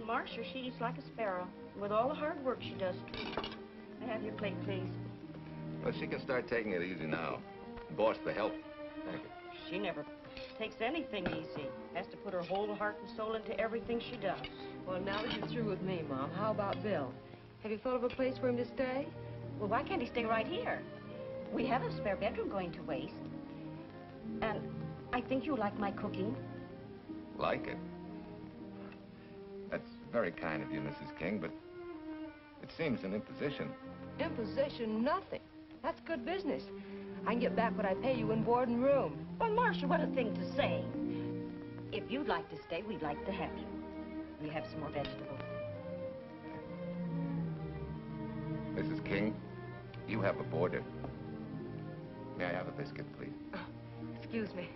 Marcia, she eats like a sparrow, with all the hard work she does, too. May I have your plate, please? Well, she can start taking it easy now. Boss, the help. Thank you. She never takes anything easy. Has to put her whole heart and soul into everything she does. Well, now that you're through with me, Mom, how about Bill? Have you thought of a place for him to stay? Well, why can't he stay right here? We have a spare bedroom going to waste. And I think you like my cooking. Like it? That's very kind of you, Mrs. King, but it seems an imposition. Imposition? Nothing. That's good business. I can get back what I pay you in board and room. Well, Marcia, what a thing to say. If you'd like to stay, we'd like to have you. We have some more vegetables. Mrs. King, you have a boarder. May I have a biscuit, please? Oh, excuse me.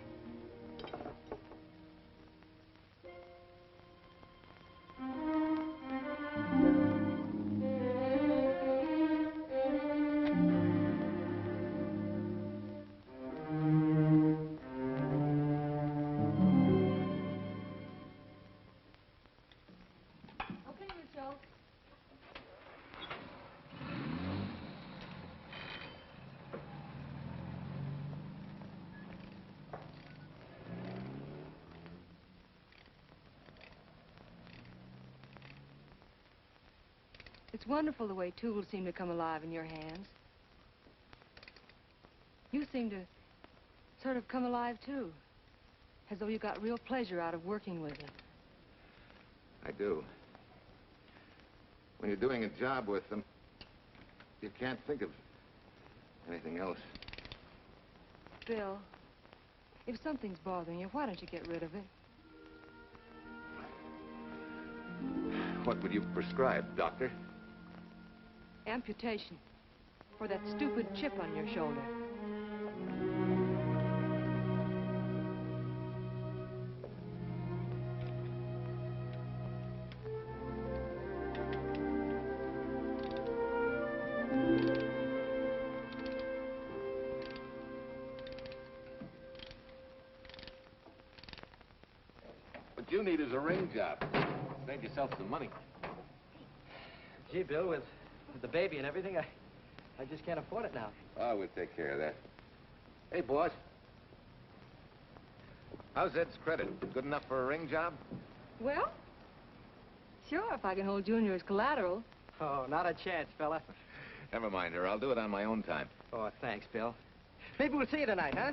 It's wonderful the way tools seem to come alive in your hands. You seem to sort of come alive, too. As though you got real pleasure out of working with them. I do. When you're doing a job with them, you can't think of anything else. Bill, if something's bothering you, why don't you get rid of it? What would you prescribe, Doctor? Amputation. For that stupid chip on your shoulder. What you need is a ring job. Save yourself some money. Gee, Bill, with the baby and everything, I just can't afford it now. Oh, we'll take care of that. Hey, boss. How's Ed's credit? Good enough for a ring job? Well, sure, if I can hold Junior as collateral. Oh, not a chance, fella. Never mind her. I'll do it on my own time. Oh, thanks, Bill. Maybe we'll see you tonight, huh?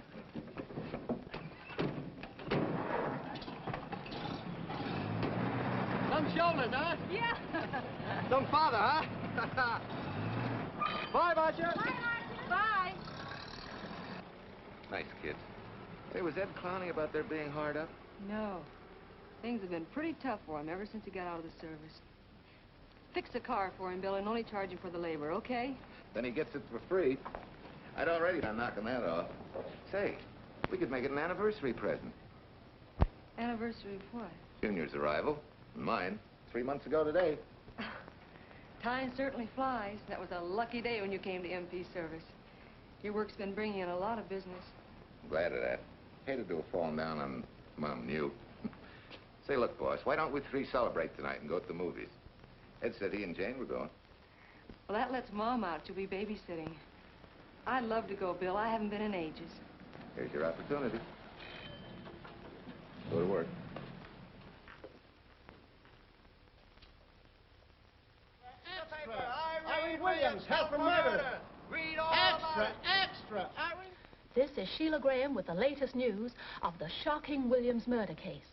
Some shoulders, huh? Yeah. Some father, huh? Bye, Marcia. Bye, Marcia. Bye. Nice kids. Hey, was Ed clowning about their being hard up? No. Things have been pretty tough for him ever since he got out of the service. Fix a car for him, Bill, and only charge him for the labor, okay? Then he gets it for free. I'd already been knocking that off. Say, we could make it an anniversary present. Anniversary of what? Junior's arrival, and mine, 3 months ago today. Time certainly flies. That was a lucky day when you came to MP service. Your work's been bringing in a lot of business. I'm glad of that. Hated to have fallen down on Mom and you. Say, look, boss, why don't we three celebrate tonight and go to the movies? Ed said he and Jane were going. Well, that lets Mom out. She'll be babysitting. I'd love to go, Bill. I haven't been in ages. Here's your opportunity. Go to work. Irene Williams, held for murder. Extra, extra. Irene. This is Sheila Graham with the latest news of the shocking Williams murder case.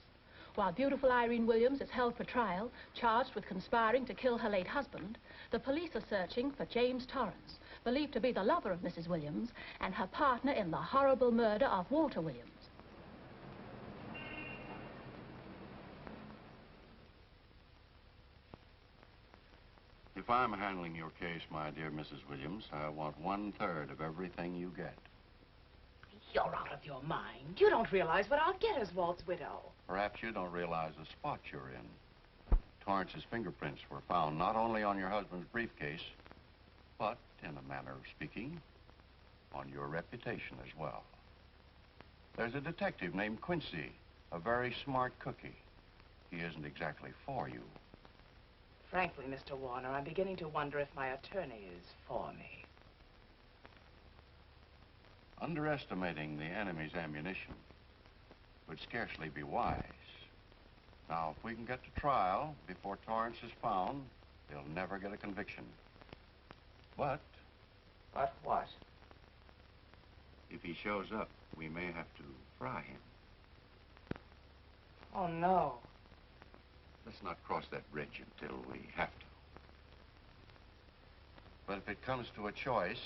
While beautiful Irene Williams is held for trial, charged with conspiring to kill her late husband, the police are searching for James Torrance, believed to be the lover of Mrs. Williams and her partner in the horrible murder of Walter Williams. If I'm handling your case, my dear Mrs. Williams, I want 1/3 of everything you get. You're out of your mind. You don't realize what I'll get as Walt's widow. Perhaps you don't realize the spot you're in. Torrance's fingerprints were found not only on your husband's briefcase, but, in a manner of speaking, on your reputation as well. There's a detective named Quincy, a very smart cookie. He isn't exactly for you. Frankly, Mr. Warner, I'm beginning to wonder if my attorney is for me. Underestimating the enemy's ammunition would scarcely be wise. Now, if we can get to trial before Torrance is found, he'll never get a conviction. But... But what? if he shows up, we may have to fry him. Oh, no. Let's not cross that bridge until we have to. But if it comes to a choice,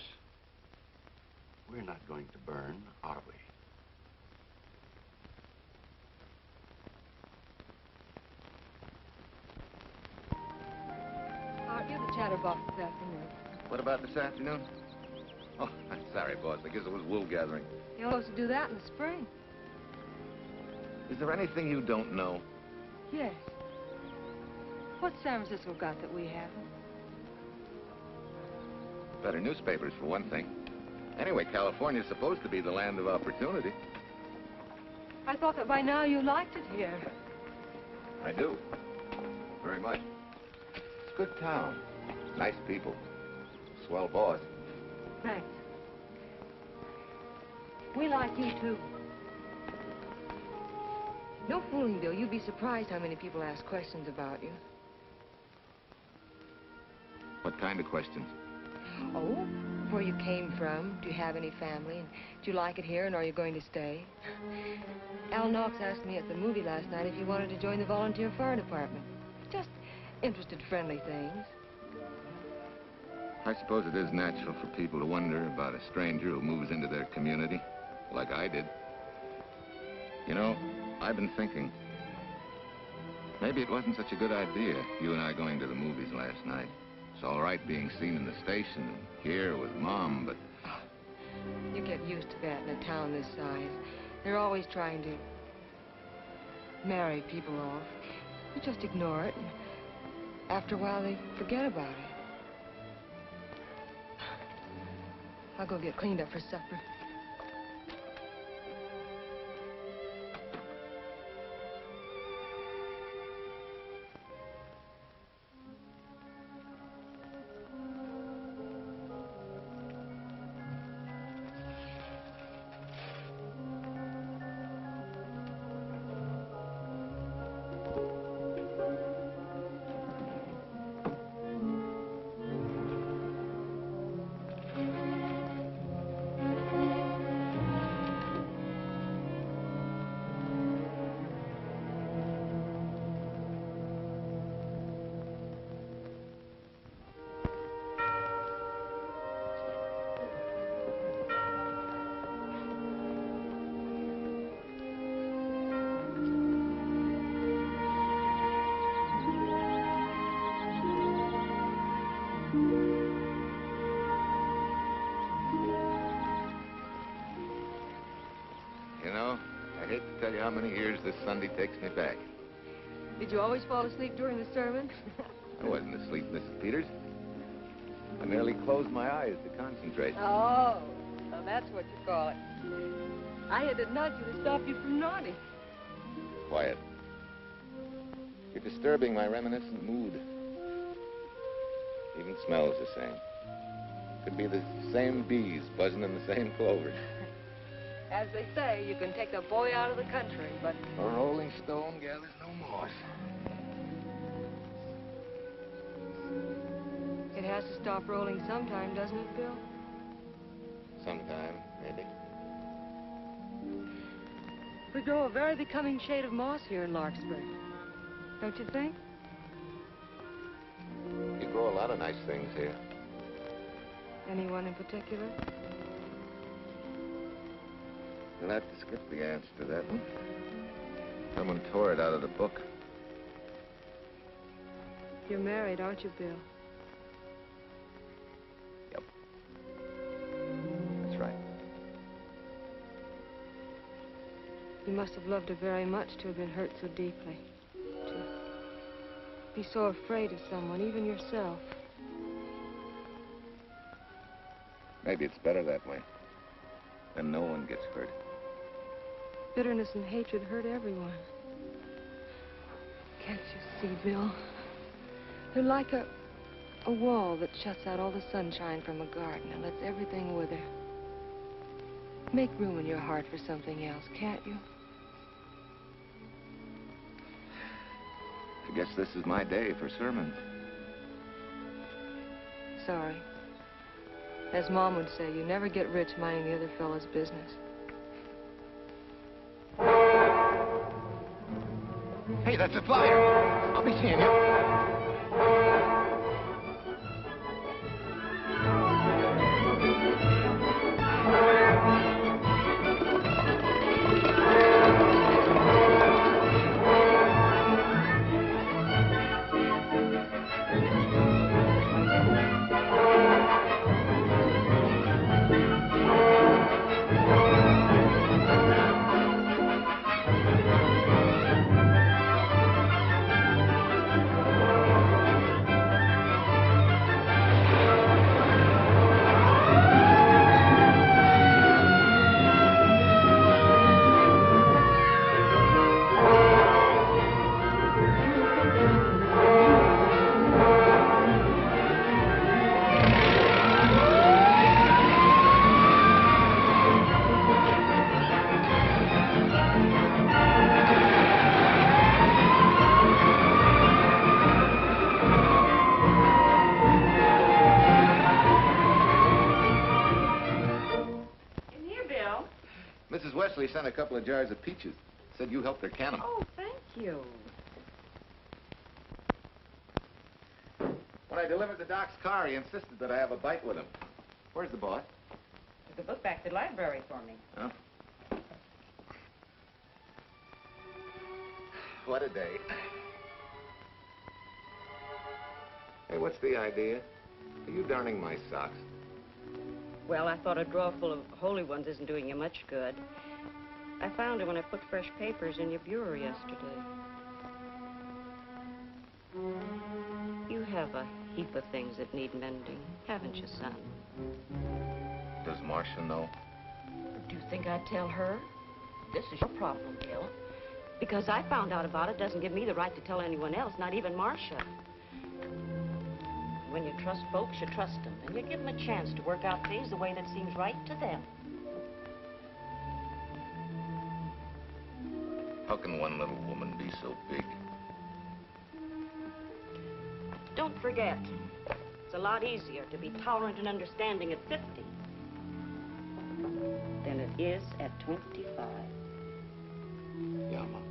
we're not going to burn, are we? Art, you're the chatterbox this afternoon. What about this afternoon? Oh, I'm sorry, boss. I guess it was wool gathering. You're supposed to do that in the spring. Is there anything you don't know? Yes. What's San Francisco got that we haven't? Better newspapers, for one thing. Anyway, California's supposed to be the land of opportunity. I thought that by now you liked it here. I do. Very much. It's a good town. Nice people. Swell boss. Thanks. We like you, too. No fooling, Bill. You'd be surprised how many people ask questions about you. What kind of questions? Oh, where you came from, do you have any family, and do you like it here, and are you going to stay? Al Knox asked me at the movie last night if you wanted to join the volunteer fire department. Just interested, friendly things. I suppose it is natural for people to wonder about a stranger who moves into their community, like I did. You know, I've been thinking, maybe it wasn't such a good idea, you and I going to the movies last night. It's all right being seen in the station and here with Mom, but... You get used to that in a town this size. They're always trying to marry people off. You just ignore it, and after a while they forget about it. I'll go get cleaned up for supper. You know, I hate to tell you how many years this Sunday takes me back. Did you always fall asleep during the sermon? I wasn't asleep, Mrs. Peters. I merely closed my eyes to concentrate. Oh, so that's what you call it. I had to nudge you to stop you from nodding. Quiet. You're disturbing my reminiscent mood. Even smells the same. Could be the same bees buzzing in the same clover. As they say, you can take the boy out of the country, but... A rolling stone gathers no moss. It has to stop rolling sometime, doesn't it, Bill? Sometime, maybe. We grow a very becoming shade of moss here in Larkspur. Don't you think? You grow a lot of nice things here. Anyone in particular? You'll have to skip the answer to that one. Someone tore it out of the book. You're married, aren't you, Bill? Yep. That's right. You must have loved her very much to have been hurt so deeply. To be so afraid of someone, even yourself. Maybe it's better that way. Then no one gets hurt. Bitterness and hatred hurt everyone. Can't you see, Bill? They're like a wall that shuts out all the sunshine from a garden and lets everything wither. Make room in your heart for something else, can't you? I guess this is my day for sermons. Sorry. As Mom would say, you never get rich minding the other fellow's business. Hey, that's a flyer. I'll be seeing you. Wesley sent a couple of jars of peaches. Said you helped her can them. Oh, thank you. When I delivered the doc's car, he insisted that I have a bite with him. Where's the boss? Took the book back to the library for me. Huh? What a day. Hey, what's the idea? Are you darning my socks? Well, I thought a drawer full of holy ones isn't doing you much good. I found it when I put fresh papers in your bureau yesterday. You have a heap of things that need mending, haven't you, son? Does Marcia know? Do you think I'd tell her? This is your problem, Bill. Because I found out about it doesn't give me the right to tell anyone else, not even Marcia. When you trust folks, you trust them, and you give them a chance to work out things the way that seems right to them. How can one little woman be so big? Don't forget, it's a lot easier to be tolerant and understanding at 50 than it is at 25. Yeah, Mom.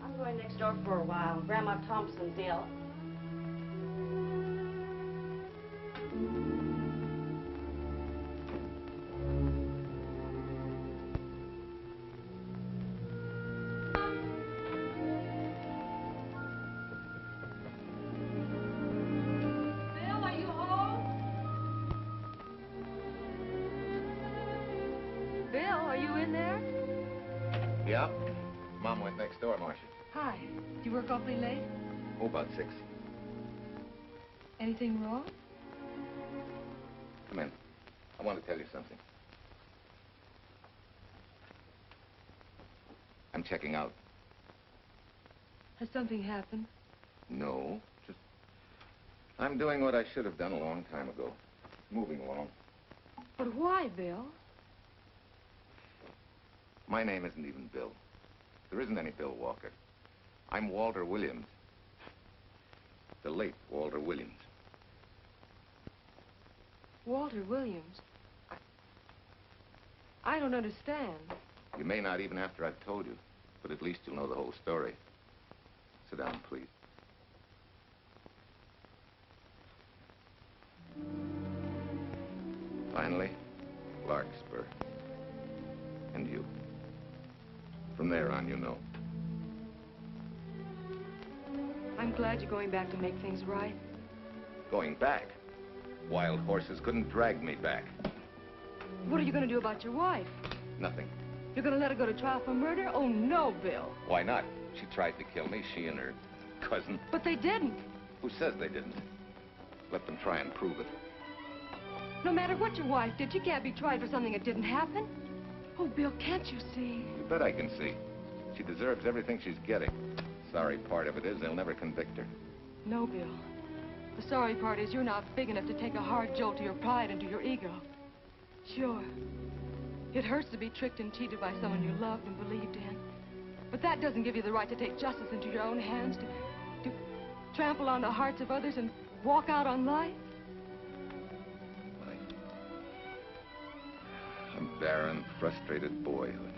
I'm going next door for a while. Grandma Thompson's ill. Bill, are you home? Bill, are you in there? Yeah? Mom went next door, Marcia. Hi. Do you work awfully late? Oh, about 6. Anything wrong? Come in. I want to tell you something. I'm checking out. Has something happened? No, just... I'm doing what I should have done a long time ago. Moving along. But why, Bill? My name isn't even Bill. There isn't any Bill Walker. I'm Walter Williams. The late Walter Williams. Walter Williams? I don't understand. You may not even after I've told you, but at least you'll know the whole story. Sit down, please. Finally, Larkspur. And you. From there on, you know. I'm glad you're going back to make things right. Going back? Wild horses couldn't drag me back. What are you going to do about your wife? Nothing. You're going to let her go to trial for murder? Oh, no, Bill. Why not? She tried to kill me, she and her cousin. But they didn't. Who says they didn't? Let them try and prove it. No matter what your wife did, she can't be tried for something that didn't happen. Oh, Bill, can't you see? You bet I can see. She deserves everything she's getting. Sorry part of it is they'll never convict her. No, Bill. The sorry part is you're not big enough to take a hard jolt to your pride and to your ego. Sure. It hurts to be tricked and cheated by someone you loved and believed in. But that doesn't give you the right to take justice into your own hands, to trample on the hearts of others and walk out on life. A barren, frustrated boyhood.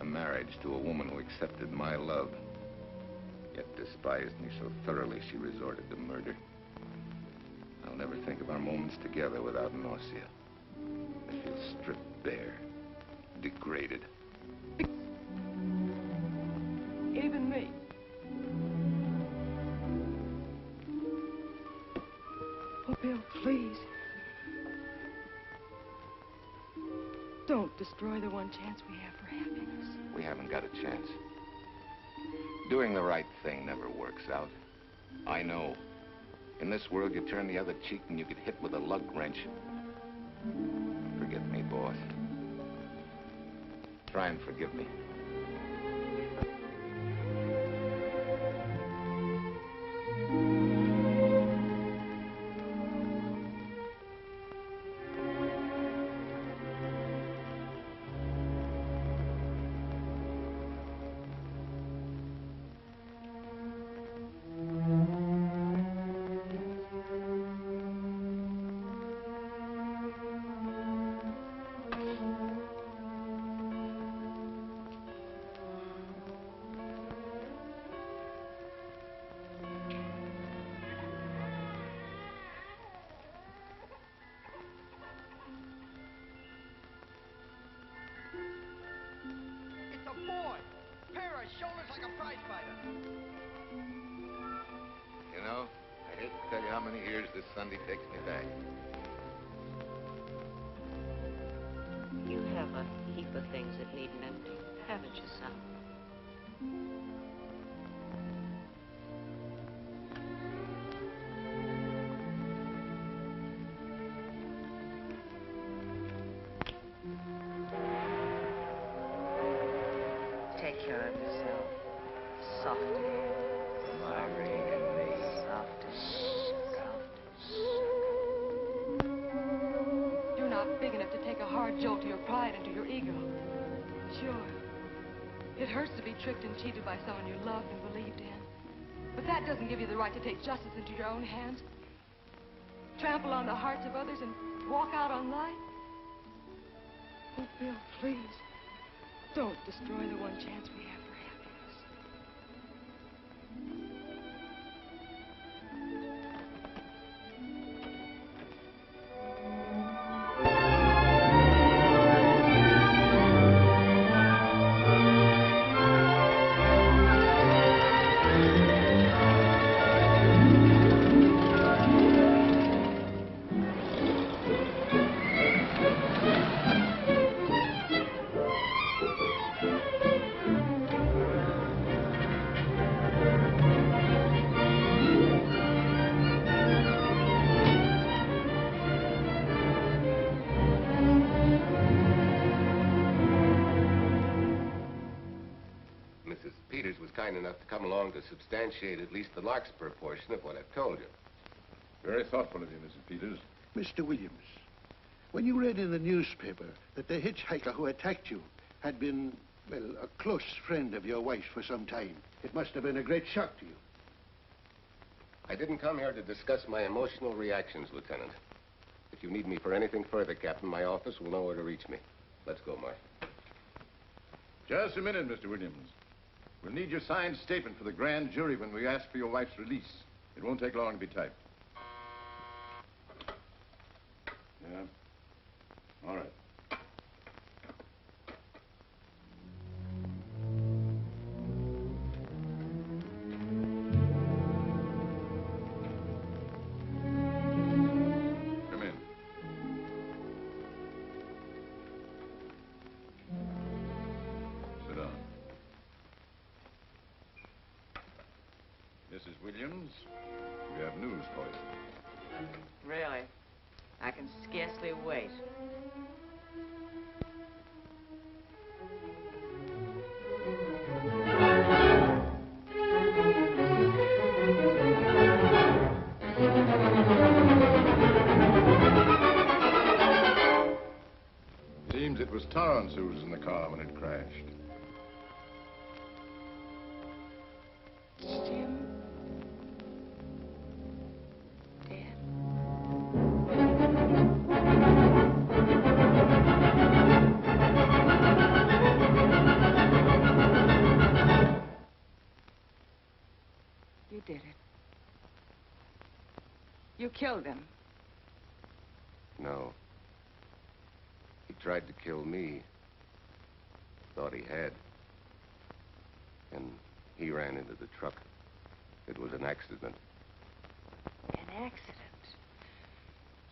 A marriage to a woman who accepted my love, yet despised me so thoroughly she resorted to murder. I'll never think of our moments together without nausea. I feel stripped bare, degraded. Even me. Oh, Bill, please. Don't destroy the one chance we have for happiness. We haven't got a chance. Doing the right thing never works out. I know. In this world, you turn the other cheek and you get hit with a lug wrench. Forget me, boss. Try and forgive me. like a prize fighter. You know, I hate to tell you how many years this Sunday takes me back. You have a heap of things that need mending, haven't you, son? Take care of yourself. Softly. You're not big enough to take a hard jolt to your pride and to your ego. Sure. It hurts to be tricked and cheated by someone you loved and believed in. But that doesn't give you the right to take justice into your own hands. Trample on the hearts of others and walk out on life. Oh, Bill, please. Don't destroy the one chance we have for happiness. Enough to come along to substantiate at least the Larkspur portion of what I've told you. Very thoughtful of you, Mrs. Peters. Mr. Williams, when you read in the newspaper that the hitchhiker who attacked you had been, well, a close friend of your wife's for some time, it must have been a great shock to you. I didn't come here to discuss my emotional reactions, Lieutenant. If you need me for anything further, Captain, my office will know where to reach me. Let's go, Mark. Just a minute, Mr. Williams. We'll need your signed statement for the grand jury when we ask for your wife's release. It won't take long to be typed. Yeah. All right. Come in. Sit down. Mrs. Williams, we have news for you. Really? I can scarcely wait. Seems it was Torrance who was in the car when it crashed. Jim? You did it. You killed him. No. He tried to kill me. Thought he had. And he ran into the truck. It was an accident. An accident?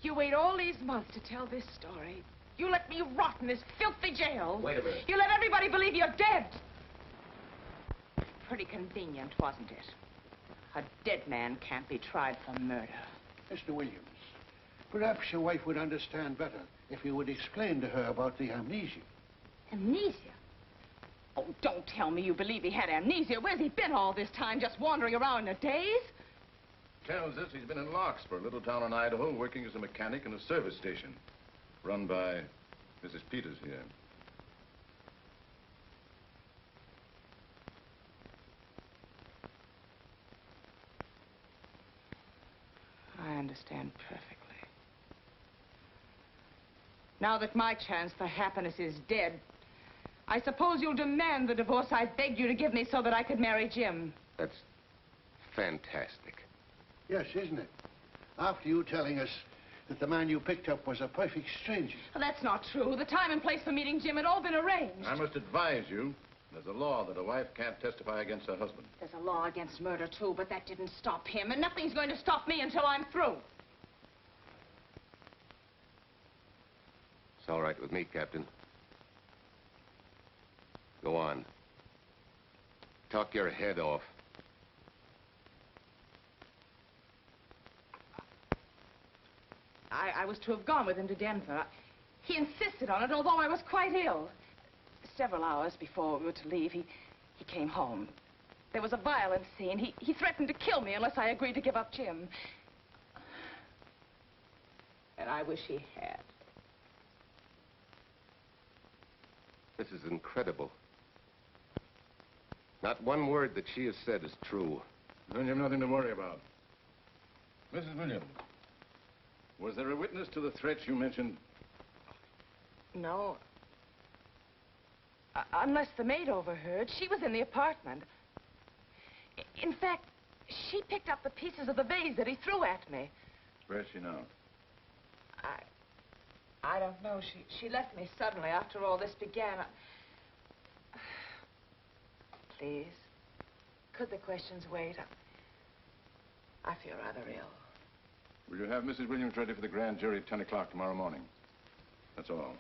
You wait all these months to tell this story. You let me rot in this filthy jail. Wait a minute. You let everybody believe you're dead. Pretty convenient, wasn't it? A dead man can't be tried for murder. Mr. Williams, perhaps your wife would understand better if you would explain to her about the amnesia. Amnesia? Oh, don't tell me you believe he had amnesia. Where's he been all this time, just wandering around in a daze? Tells us he's been in Larkspur, a little town in Idaho, working as a mechanic in a service station. Run by Mrs. Peters here. I understand perfectly. Now that my chance for happiness is dead, I suppose you'll demand the divorce I begged you to give me so that I could marry Jim. That's fantastic. Yes, isn't it? After you telling us that the man you picked up was a perfect stranger. Well, that's not true. The time and place for meeting Jim had all been arranged. I must advise you There's a law that a wife can't testify against her husband. There's a law against murder, too, but that didn't stop him, and nothing's going to stop me until I'm through. It's all right with me, Captain. Go on. Talk your head off. I was to have gone with him to Denver. He insisted on it, although I was quite ill. Several hours before we were to leave, he came home. There was a violent scene. He threatened to kill me unless I agreed to give up Jim. And I wish he had. This is incredible. Not one word that she has said is true. Then you have nothing to worry about. Mrs. Williams, was there a witness to the threats you mentioned? No. Unless the maid overheard. She was in the apartment. In fact, she picked up the pieces of the vase that he threw at me. Where is she now? I don't know. She left me suddenly after all this began. Please, could the questions wait? I feel rather ill. Will you have Mrs. Williams ready for the grand jury at 10 o'clock tomorrow morning? That's all.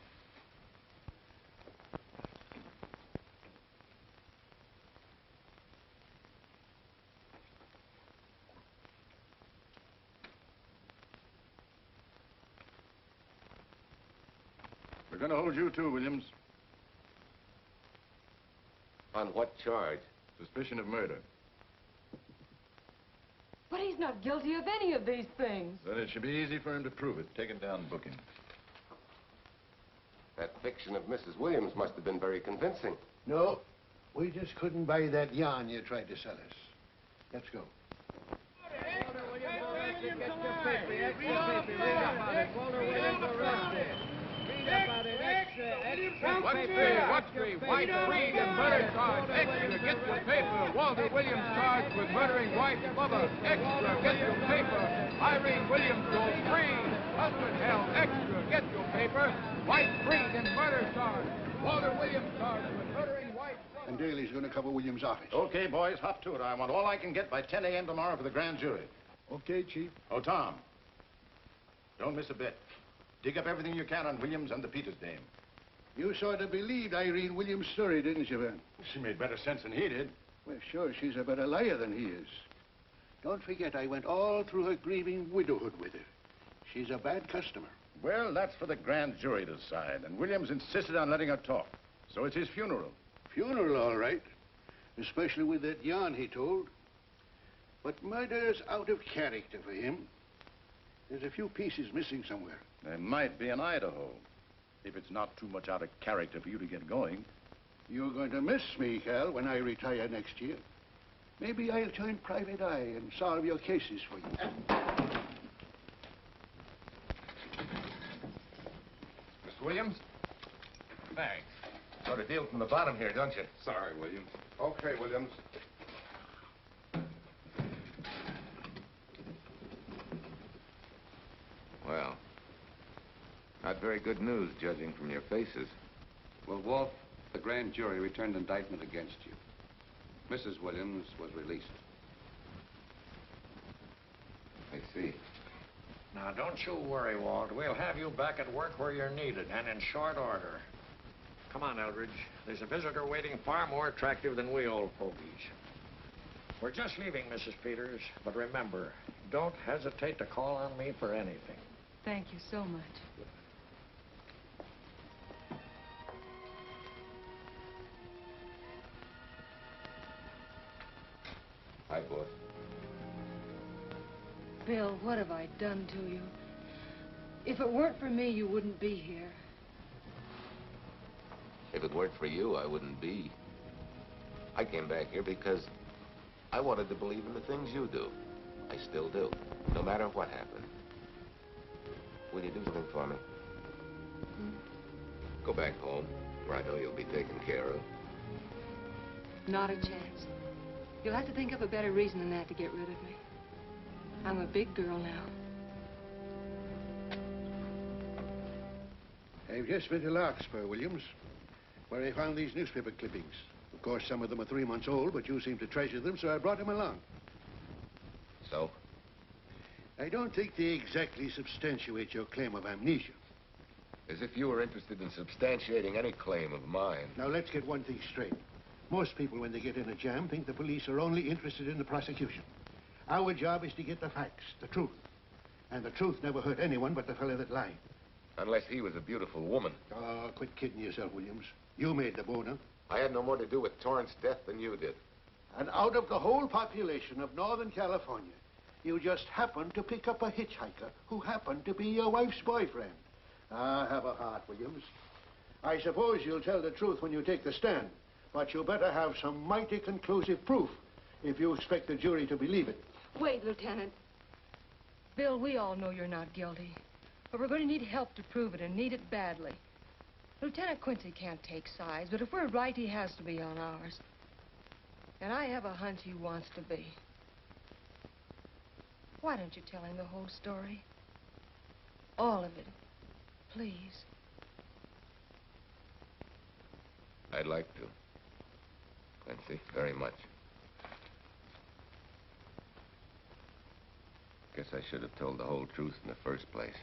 We're going to hold you too, Williams. On what charge? Suspicion of murder. But he's not guilty of any of these things. Then it should be easy for him to prove it. Take it down and book him. That fiction of Mrs. Williams must have been very convincing. No, we just couldn't buy that yarn you tried to sell us. Let's go. What's the wife freed and murder charge? Extra, get your paper. Walter Williams charged with murdering wife lover. Extra, get your paper. Irene Williams goes free. Husband held. Extra, get your paper. Wife freed and murder charge. Walter Williams charged with murdering wife lover. And Daly's going to cover Williams' office. Okay, boys, hop to it. I want all I can get by 10 a.m. tomorrow for the grand jury. Okay, Chief. Oh, Tom, don't miss a bit. Dig up everything you can on Williams and the Peters dame. You sort of believed Irene Williams' story, didn't you, Ben? She made better sense than he did. Well, sure, she's a better liar than he is. Don't forget, I went all through her grieving widowhood with her. She's a bad customer. Well, that's for the grand jury to decide, and Williams insisted on letting her talk. So it's his funeral. Funeral, all right. Especially with that yarn he told. But murder's out of character for him. There's a few pieces missing somewhere. There might be in Idaho. If it's not too much out of character for you to get going. You're going to miss me, Cal, when I retire next year. Maybe I'll join Private Eye and solve your cases for you. Miss Williams? Thanks. Sort of deal from the bottom here, don't you? Sorry, Williams. Okay, Williams. Well, not very good news, judging from your faces. Well, Walt, the grand jury returned indictment against you. Mrs. Williams was released. I see. Now, don't you worry, Walt. We'll have you back at work where you're needed, and in short order. Come on, Eldridge. There's a visitor waiting far more attractive than we old fogies. We're just leaving, Mrs. Peters, but remember, don't hesitate to call on me for anything. Thank you so much. Hi, boss. Bill, what have I done to you? If it weren't for me, you wouldn't be here. If it weren't for you, I wouldn't be. I came back here because I wanted to believe in the things you do. I still do, no matter what happened. Will you do something for me? Go back home, where I know you'll be taken care of. Not a chance. You'll have to think of a better reason than that to get rid of me. I'm a big girl now. I've just been to Larkspur, Williams, where I found these newspaper clippings. Of course, some of them are 3 months old, but you seem to treasure them, so I brought them along. So? I don't think they exactly substantiate your claim of amnesia. As if you were interested in substantiating any claim of mine. Now, let's get one thing straight. Most people, when they get in a jam, think the police are only interested in the prosecution. Our job is to get the facts, the truth. And the truth never hurt anyone but the fellow that lied. Unless he was a beautiful woman. Oh, quit kidding yourself, Williams. You made the boner. I had no more to do with Torrance's death than you did. And out of the whole population of Northern California, you just happened to pick up a hitchhiker who happened to be your wife's boyfriend. Ah, have a heart, Williams. I suppose you'll tell the truth when you take the stand, but you better have some mighty conclusive proof if you expect the jury to believe it. Wait, Lieutenant. Bill, we all know you're not guilty, but we're going to need help to prove it, and need it badly. Lieutenant Quincy can't take sides, but if we're right, he has to be on ours. And I have a hunch he wants to be. Why don't you tell him the whole story? All of it. Please. I'd like to. Quincy, very much. Guess I should have told the whole truth in the first place.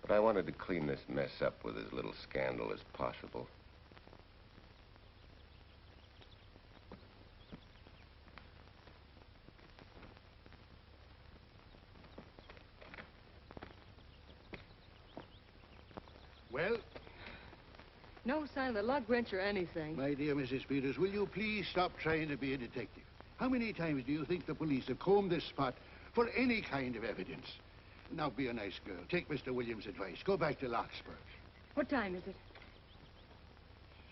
But I wanted to clean this mess up with as little scandal as possible. Well? No sign of the lug wrench or anything. My dear Mrs. Peters, will you please stop trying to be a detective? How many times do you think the police have combed this spot for any kind of evidence? Now, be a nice girl. Take Mr. Williams' advice. Go back to Larkspur. What time is it?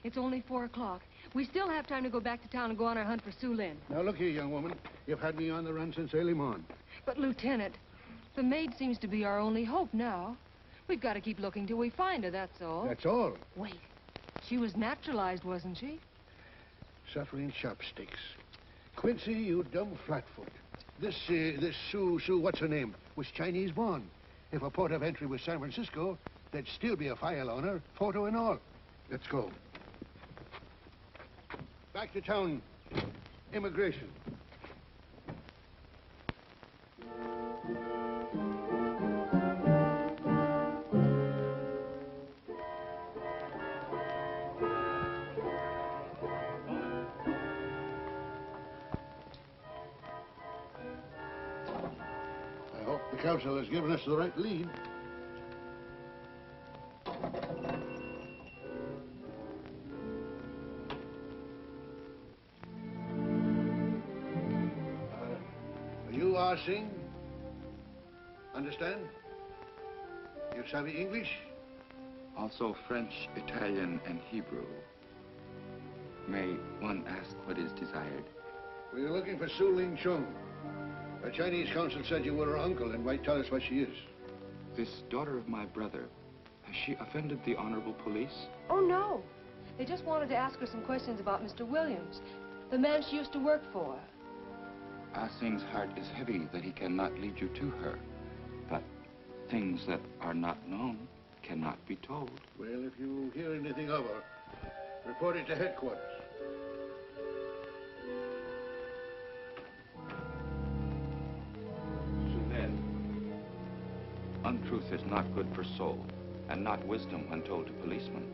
It's only 4 o'clock. We still have time to go back to town and go on our hunt for Sue Lynn. Now, look here, young woman. You've had me on the run since early morning. But, Lieutenant, the maid seems to be our only hope now. We've got to keep looking till we find her, that's all. That's all? Wait. She was naturalized, wasn't she? Suffering chopsticks. Quincy, you dumb flatfoot. This Sue, what's her name, was Chinese born. If a port of entry was San Francisco, there'd still be a file on her, photo and all. Let's go. Back to town. Immigration. The council has given us the right lead. You are Singh? Understand? You savvy English? Also French, Italian, and Hebrew. May one ask what is desired? We're looking for Su Ling Chung. The Chinese consul said you were her uncle and might tell us what she is. This daughter of my brother, has she offended the honorable police? Oh, no. They just wanted to ask her some questions about Mr. Williams, the man she used to work for. Ah Singh's heart is heavy that he cannot lead you to her. But things that are not known cannot be told. Well, if you hear anything of her, report it to headquarters. Untruth is not good for soul, and not wisdom when told to policemen.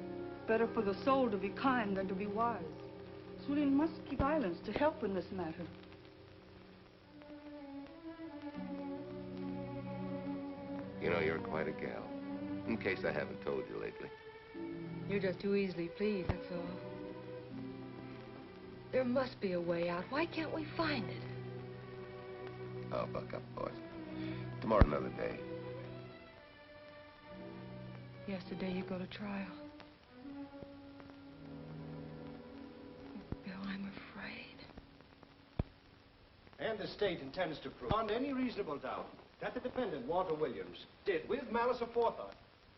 Better for the soul to be kind than to be wise. Su Lin must keep islands to help in this matter. You know, you're quite a gal. In case I haven't told you lately. You're just too easily pleased, that's all. There must be a way out. Why can't we find it? Oh, buck up, boys. Tomorrow, another day. Yesterday you go to trial. Bill, I'm afraid. And the state intends to prove, beyond any reasonable doubt, that the defendant, Walter Williams, did, with malice aforethought,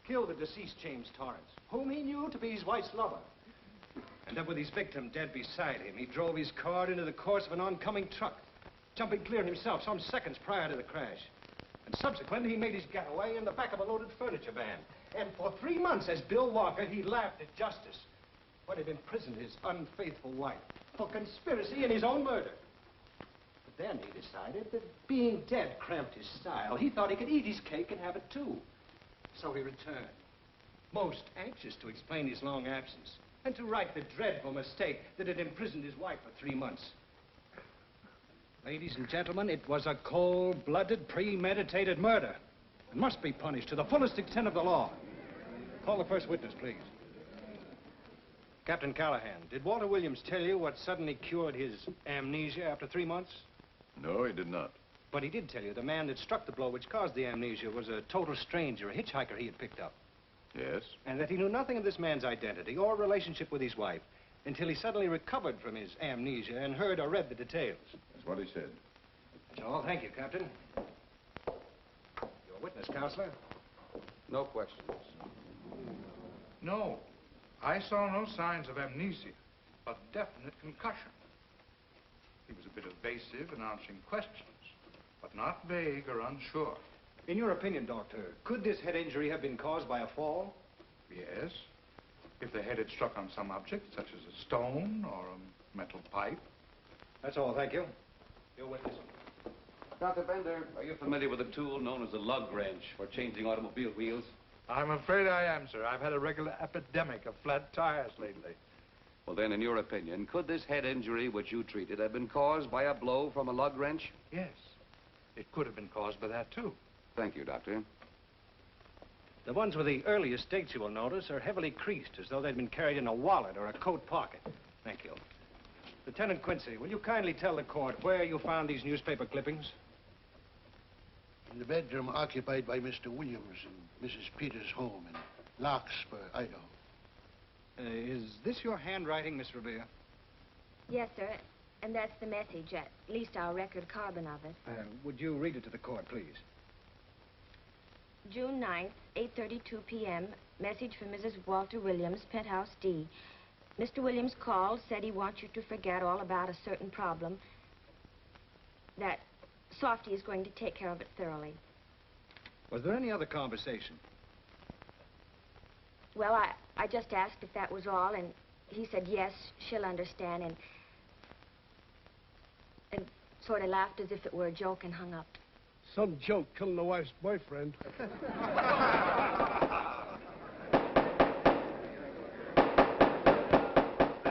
kill the deceased James Torrance, whom he knew to be his wife's lover. And that with his victim dead beside him, he drove his car into the course of an oncoming truck, jumping clear himself some seconds prior to the crash. And subsequently, he made his getaway in the back of a loaded furniture van. And for 3 months, as Bill Walker, he laughed at justice. when he'd imprisoned his unfaithful wife for conspiracy in his own murder. But then he decided that being dead cramped his style. He thought he could eat his cake and have it too. So he returned, most anxious to explain his long absence and to right the dreadful mistake that had imprisoned his wife for 3 months. Ladies and gentlemen, it was a cold-blooded, premeditated murder and must be punished to the fullest extent of the law. Call the first witness, please. Captain Callahan, did Walter Williams tell you what suddenly cured his amnesia after 3 months? No, he did not. But he did tell you the man that struck the blow which caused the amnesia was a total stranger, a hitchhiker he had picked up. Yes? And that he knew nothing of this man's identity or relationship with his wife until he suddenly recovered from his amnesia and heard or read the details. That's what he said. That's all. Thank you, Captain. Your witness, Counselor. No questions. No. I saw no signs of amnesia, but definite concussion. He was a bit evasive in answering questions, but not vague or unsure. In your opinion, Doctor, could this head injury have been caused by a fall? Yes. If the head had struck on some object, such as a stone or a metal pipe. That's all. Thank you. Your witness. Dr. Bender, are you familiar with a tool known as a lug wrench for changing automobile wheels? I'm afraid I am, sir. I've had a regular epidemic of flat tires lately. Well, then, in your opinion, could this head injury which you treated have been caused by a blow from a lug wrench? Yes. It could have been caused by that, too. Thank you, Doctor. The ones with the earliest dates, you will notice, are heavily creased, as though they'd been carried in a wallet or a coat pocket. Thank you. Lieutenant Quincy, will you kindly tell the court where you found these newspaper clippings? In the bedroom occupied by Mr. Williams and Mrs. Peters' home in Larkspur, Idaho. Is this your handwriting, Miss Revere? Yes, sir. And that's the message, at least our record carbon of it. Would you read it to the court, please? June 9th, 8:32 p.m. Message from Mrs. Walter Williams, Penthouse D. Mr. Williams called, said he wants you to forget all about a certain problem. That Softy is going to take care of it thoroughly. Was there any other conversation? Well, I just asked if that was all, and he said, yes, she'll understand, and sort of laughed as if it were a joke and hung up. Some joke killing the wife's boyfriend. That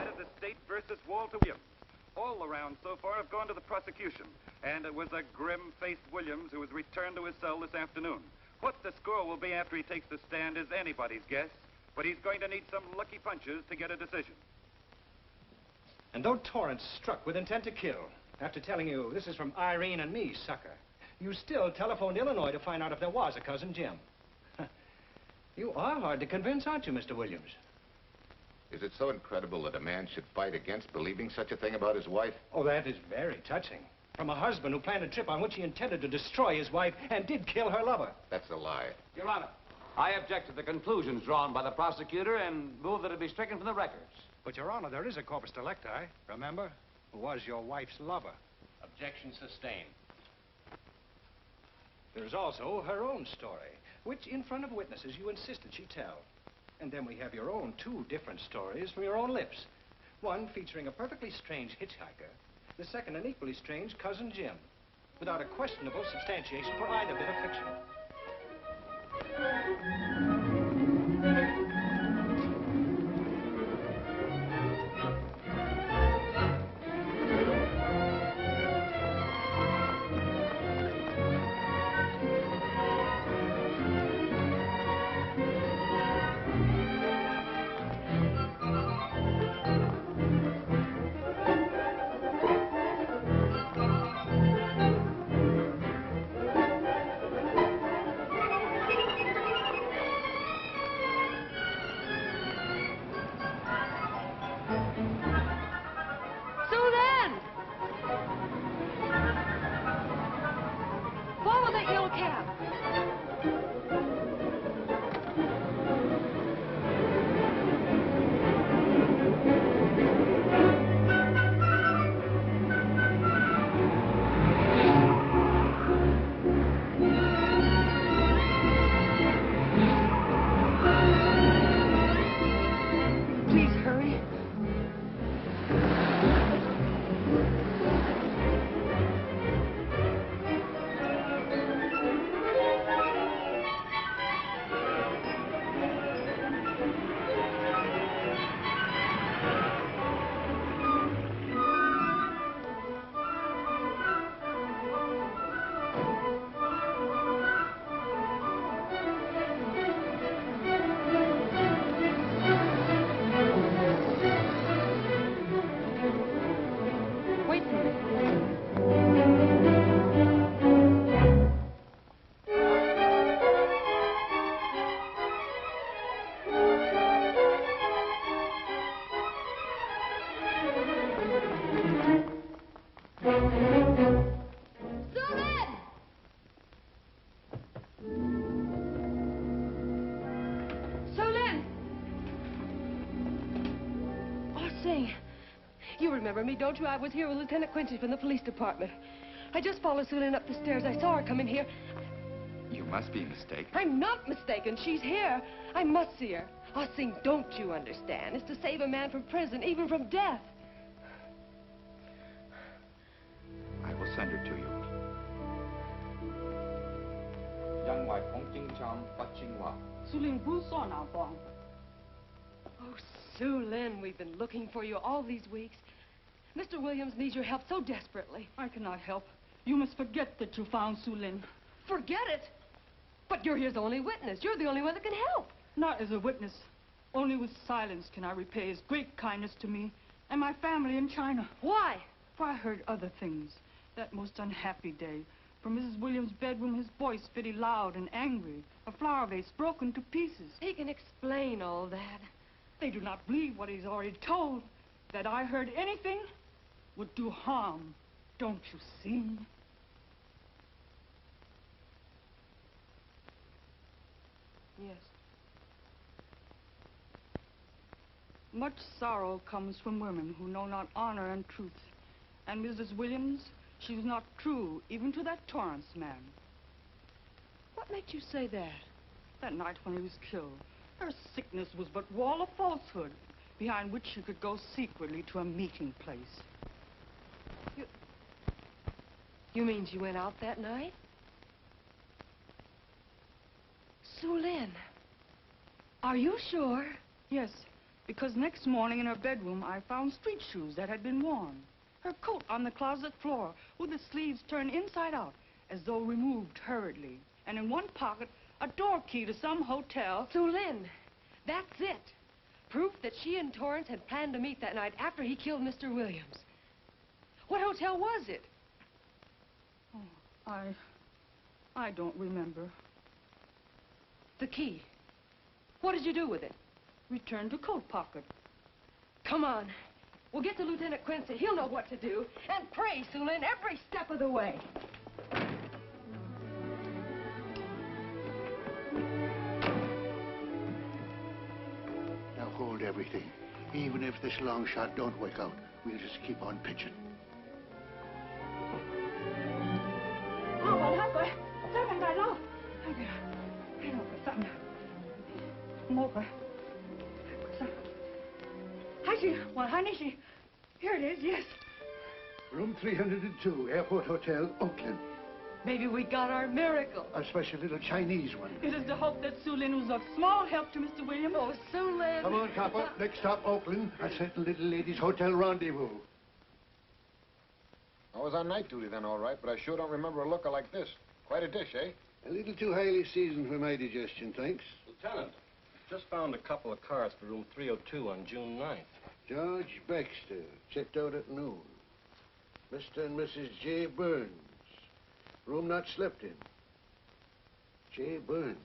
is the state versus Walter Williams. All the rounds so far have gone to the prosecution, and it was a grim-faced Williams who was returned to his cell this afternoon. What the score will be after he takes the stand is anybody's guess, but he's going to need some lucky punches to get a decision. And though Torrance struck with intent to kill, after telling you this is from Irene and me, sucker, you still telephoned Illinois to find out if there was a cousin Jim. You are hard to convince, aren't you, Mr. Williams? Is it so incredible that a man should fight against believing such a thing about his wife? Oh, that is very touching. From a husband who planned a trip on which he intended to destroy his wife and did kill her lover. That's a lie. Your Honor, I object to the conclusions drawn by the prosecutor and move that it be stricken from the records. But, Your Honor, there is a corpus delicti, remember, who was your wife's lover. Objection sustained. There's also her own story, which, in front of witnesses, you insisted she tell. And then we have your own two different stories from your own lips. One featuring a perfectly strange hitchhiker, the second an equally strange cousin Jim, without a questionable substantiation for either bit of fiction. thing. You remember me, don't you? I was here with Lieutenant Quincy from the police department. I just followed Sue Lynn up the stairs. I saw her come in here. You must be mistaken. I'm not mistaken. She's here. I must see her. Our thing, don't you understand, is to save a man from prison, even from death. I will send her to you. Oh, Sue Lynn, we've been looking for you all these weeks. Mr. Williams needs your help so desperately. I cannot help. You must forget that you found Sue Lynn. Forget it? But you're his only witness. You're the only one that can help. Not as a witness. Only with silence can I repay his great kindness to me and my family in China. Why? For I heard other things. That most unhappy day, from Mrs. Williams' bedroom, his voice very loud and angry. A flower vase broken to pieces. He can explain all that. They do not believe what he's already told. That I heard anything would do harm. Don't you see? Yes. Much sorrow comes from women who know not honor and truth. And Mrs. Williams, she was not true even to that Torrance man. What made you say that? That night when he was killed, her sickness was but wall of falsehood, behind which she could go secretly to a meeting place. You mean she went out that night? Sue Lynn, are you sure? Yes, because next morning in her bedroom I found street shoes that had been worn. Her coat on the closet floor with the sleeves turned inside out as though removed hurriedly. And in one pocket, a door key to some hotel. Sue Lynn, that's it. Proof that she and Torrance had planned to meet that night after he killed Mr. Williams. What hotel was it? Oh, I don't remember. The key. What did you do with it? Returned to coat pocket. Come on. We'll get to Lieutenant Quincy. He'll know what to do. And pray, Sue Lynn, every step of the way. Now hold everything. Even if this long shot don't work out, we'll just keep on pitching. Here it is, yes. Room 302, Airport Hotel, Oakland. Maybe we got our miracle. A special little Chinese one. It is to hope that Sue Lynn was of small help to Mr. Williams. Oh, Sue Lynn. Come on, copper. Next stop, Oakland. A certain little lady's hotel rendezvous. I was on night duty then, all right, but I sure don't remember a looker like this. Quite a dish, eh? A little too highly seasoned for my digestion, thanks. Lieutenant, just found a couple of cars for room 302 on June 9th. George Baxter, checked out at noon. Mr. and Mrs. J. Burns. Room not slept in. J. Burns.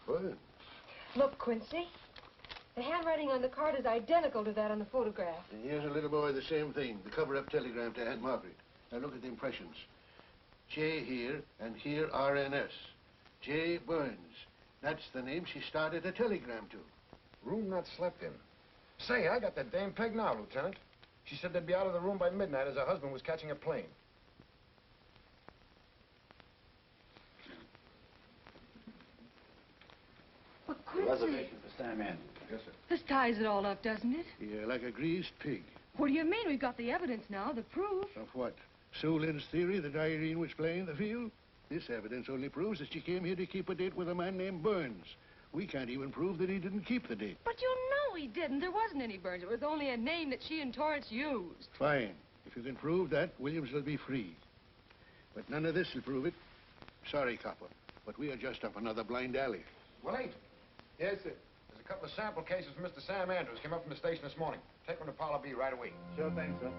Burns. Look, Quincy. The handwriting on the card is identical to that on the photograph. And here's a little boy, the same thing. The cover-up telegram to Aunt Margaret. Now look at the impressions. J here, and here RNS. J. Burns. That's the name she started a telegram to. Room not slept in. Say, I got that dame pegged now, Lieutenant. She said they'd be out of the room by midnight as her husband was catching a plane. But Quincy... Reservation for Sam Andrews. Yes, sir. This ties it all up, doesn't it? Yeah, like a greased pig. What do you mean? We've got the evidence now, the proof. Of what? Sue Lynn's theory that Irene was playing the field? This evidence only proves that she came here to keep a date with a man named Burns. We can't even prove that he didn't keep the date. But you know he didn't. There wasn't any Burns. It was only a name that she and Torrance used. Fine. If you can prove that, Williams will be free. But none of this will prove it. Sorry, copper, but we are just up another blind alley. Well, ain't. Yes, sir. There's a couple of sample cases from Mr. Sam Andrews came up from the station this morning. Take them to Parlor B right away. Sure thing, sir.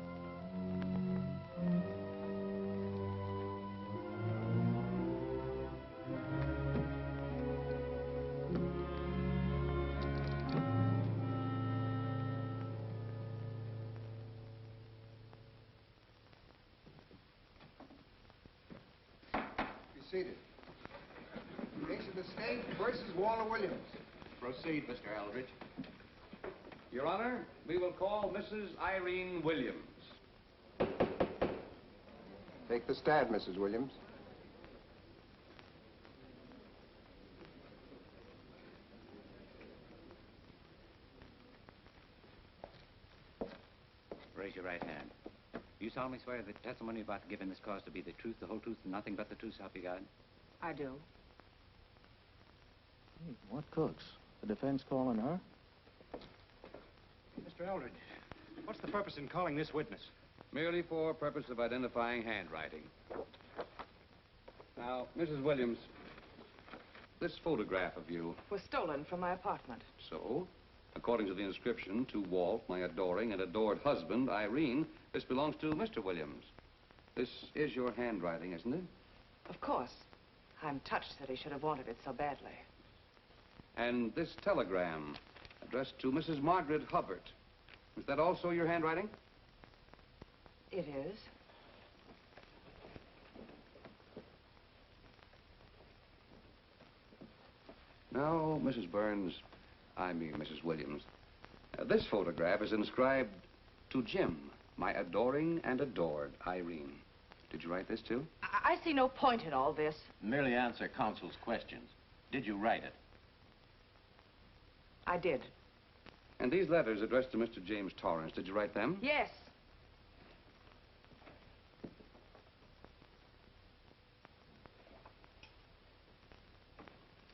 Seated. Case of the state versus Walter Williams. Proceed, Mr. Aldridge. Your Honor, we will call Mrs. Irene Williams. Take the stand, Mrs. Williams. Raise your right hand. Do you solemnly swear that the testimony you're about to give in this cause to be the truth, the whole truth, and nothing but the truth, so help you God? I do. Hey, what cooks? The defense calling her? Mr. Eldridge, what's the purpose in calling this witness? Merely for purpose of identifying handwriting. Now, Mrs. Williams, this photograph of you... Was stolen from my apartment. So, according to the inscription, to Walt, my adoring and adored husband, Irene, this belongs to Mr. Williams. This is your handwriting, isn't it? Of course. I'm touched that he should have wanted it so badly. And this telegram, addressed to Mrs. Margaret Hubbard. Is that also your handwriting? It is. Now, Mrs. Burns, I mean Mrs. Williams, this photograph is inscribed to Jim, my adoring and adored Irene. Did you write this, too? I see no point in all this. Merely answer counsel's questions. Did you write it? I did. And these letters addressed to Mr. James Torrance, did you write them? Yes.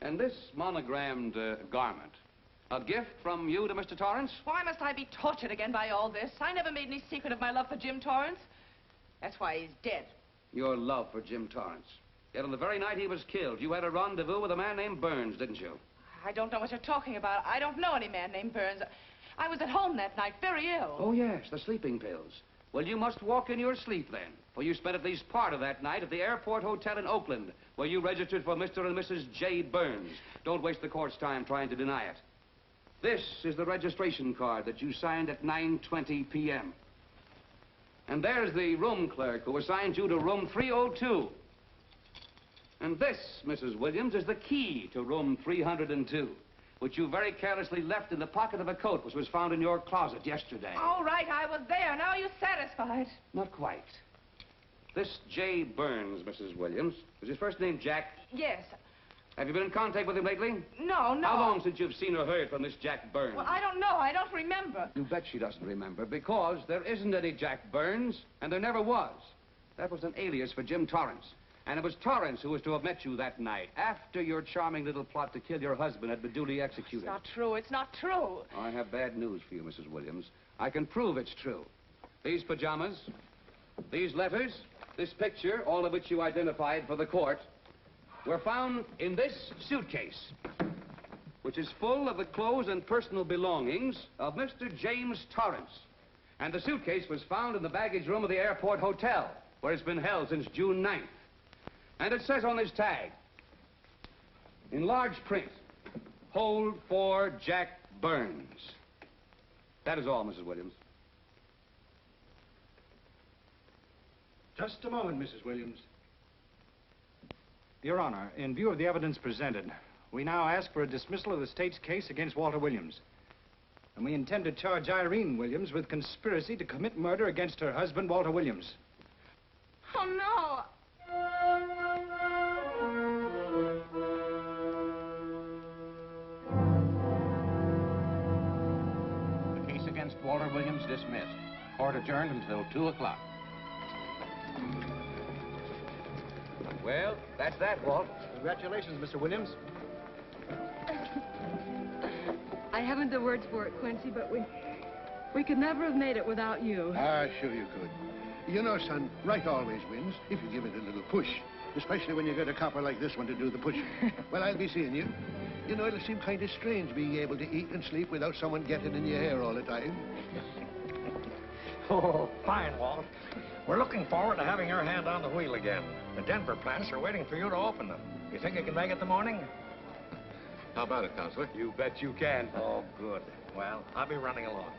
And this monogrammed garment, a gift from you to Mr. Torrance? Why must I be tortured again by all this? I never made any secret of my love for Jim Torrance. That's why he's dead. Your love for Jim Torrance. Yet on the very night he was killed, you had a rendezvous with a man named Burns, didn't you? I don't know what you're talking about. I don't know any man named Burns. I was at home that night, very ill. Oh, yes, the sleeping pills. Well, you must walk in your sleep then, for you spent at least part of that night at the Airport Hotel in Oakland, where you registered for Mr. and Mrs. J. Burns. Don't waste the court's time trying to deny it. This is the registration card that you signed at 9:20 p.m. And there's the room clerk who assigned you to room 302. And this, Mrs. Williams, is the key to room 302, which you very carelessly left in the pocket of a coat which was found in your closet yesterday. All right, I was there. Now are you satisfied? Not quite. This J. Burns, Mrs. Williams, is his first name Jack? Yes. Have you been in contact with him lately? No. How long since you've seen or heard from this Jack Burns? Well, I don't know. I don't remember. You bet she doesn't remember, because there isn't any Jack Burns, and there never was. That was an alias for Jim Torrance. And it was Torrance who was to have met you that night, after your charming little plot to kill your husband had been duly executed. It's not true. It's not true. I have bad news for you, Mrs. Williams. I can prove it's true. These pajamas, these letters, this picture, all of which you identified for the court, were found in this suitcase, which is full of the clothes and personal belongings of Mr. James Torrance. And the suitcase was found in the baggage room of the Airport Hotel, where it's been held since June 9th. And it says on this tag, in large print, hold for Jack Burns. That is all, Mrs. Williams. Just a moment, Mrs. Williams. Your Honor, in view of the evidence presented, we now ask for a dismissal of the state's case against Walter Williams. And we intend to charge Irene Williams with conspiracy to commit murder against her husband, Walter Williams. Oh, no. The case against Walter Williams dismissed. Court adjourned until 2 o'clock. Well, that's that, Walt. Congratulations, Mr. Williams. I haven't the words for it, Quincy, but we could never have made it without you. Ah, sure you could. You know, son, right always wins if you give it a little push. Especially when you get a copper like this one to do the pushing. Well, I'll be seeing you. You know, it'll seem kind of strange being able to eat and sleep without someone getting in your hair all the time. Oh, fine, Walt. We're looking forward to having your hand on the wheel again. The Denver plants are waiting for you to open them. You think you can make it in the morning? How about it, Counselor? You bet you can. Oh, good. Well, I'll be running along.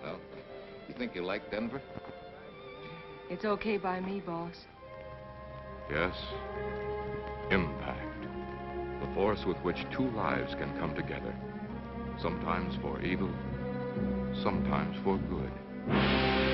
Well, you think you like Denver? It's okay by me, boss. Yes. Impact. The force with which two lives can come together. sometimes for evil, sometimes for good.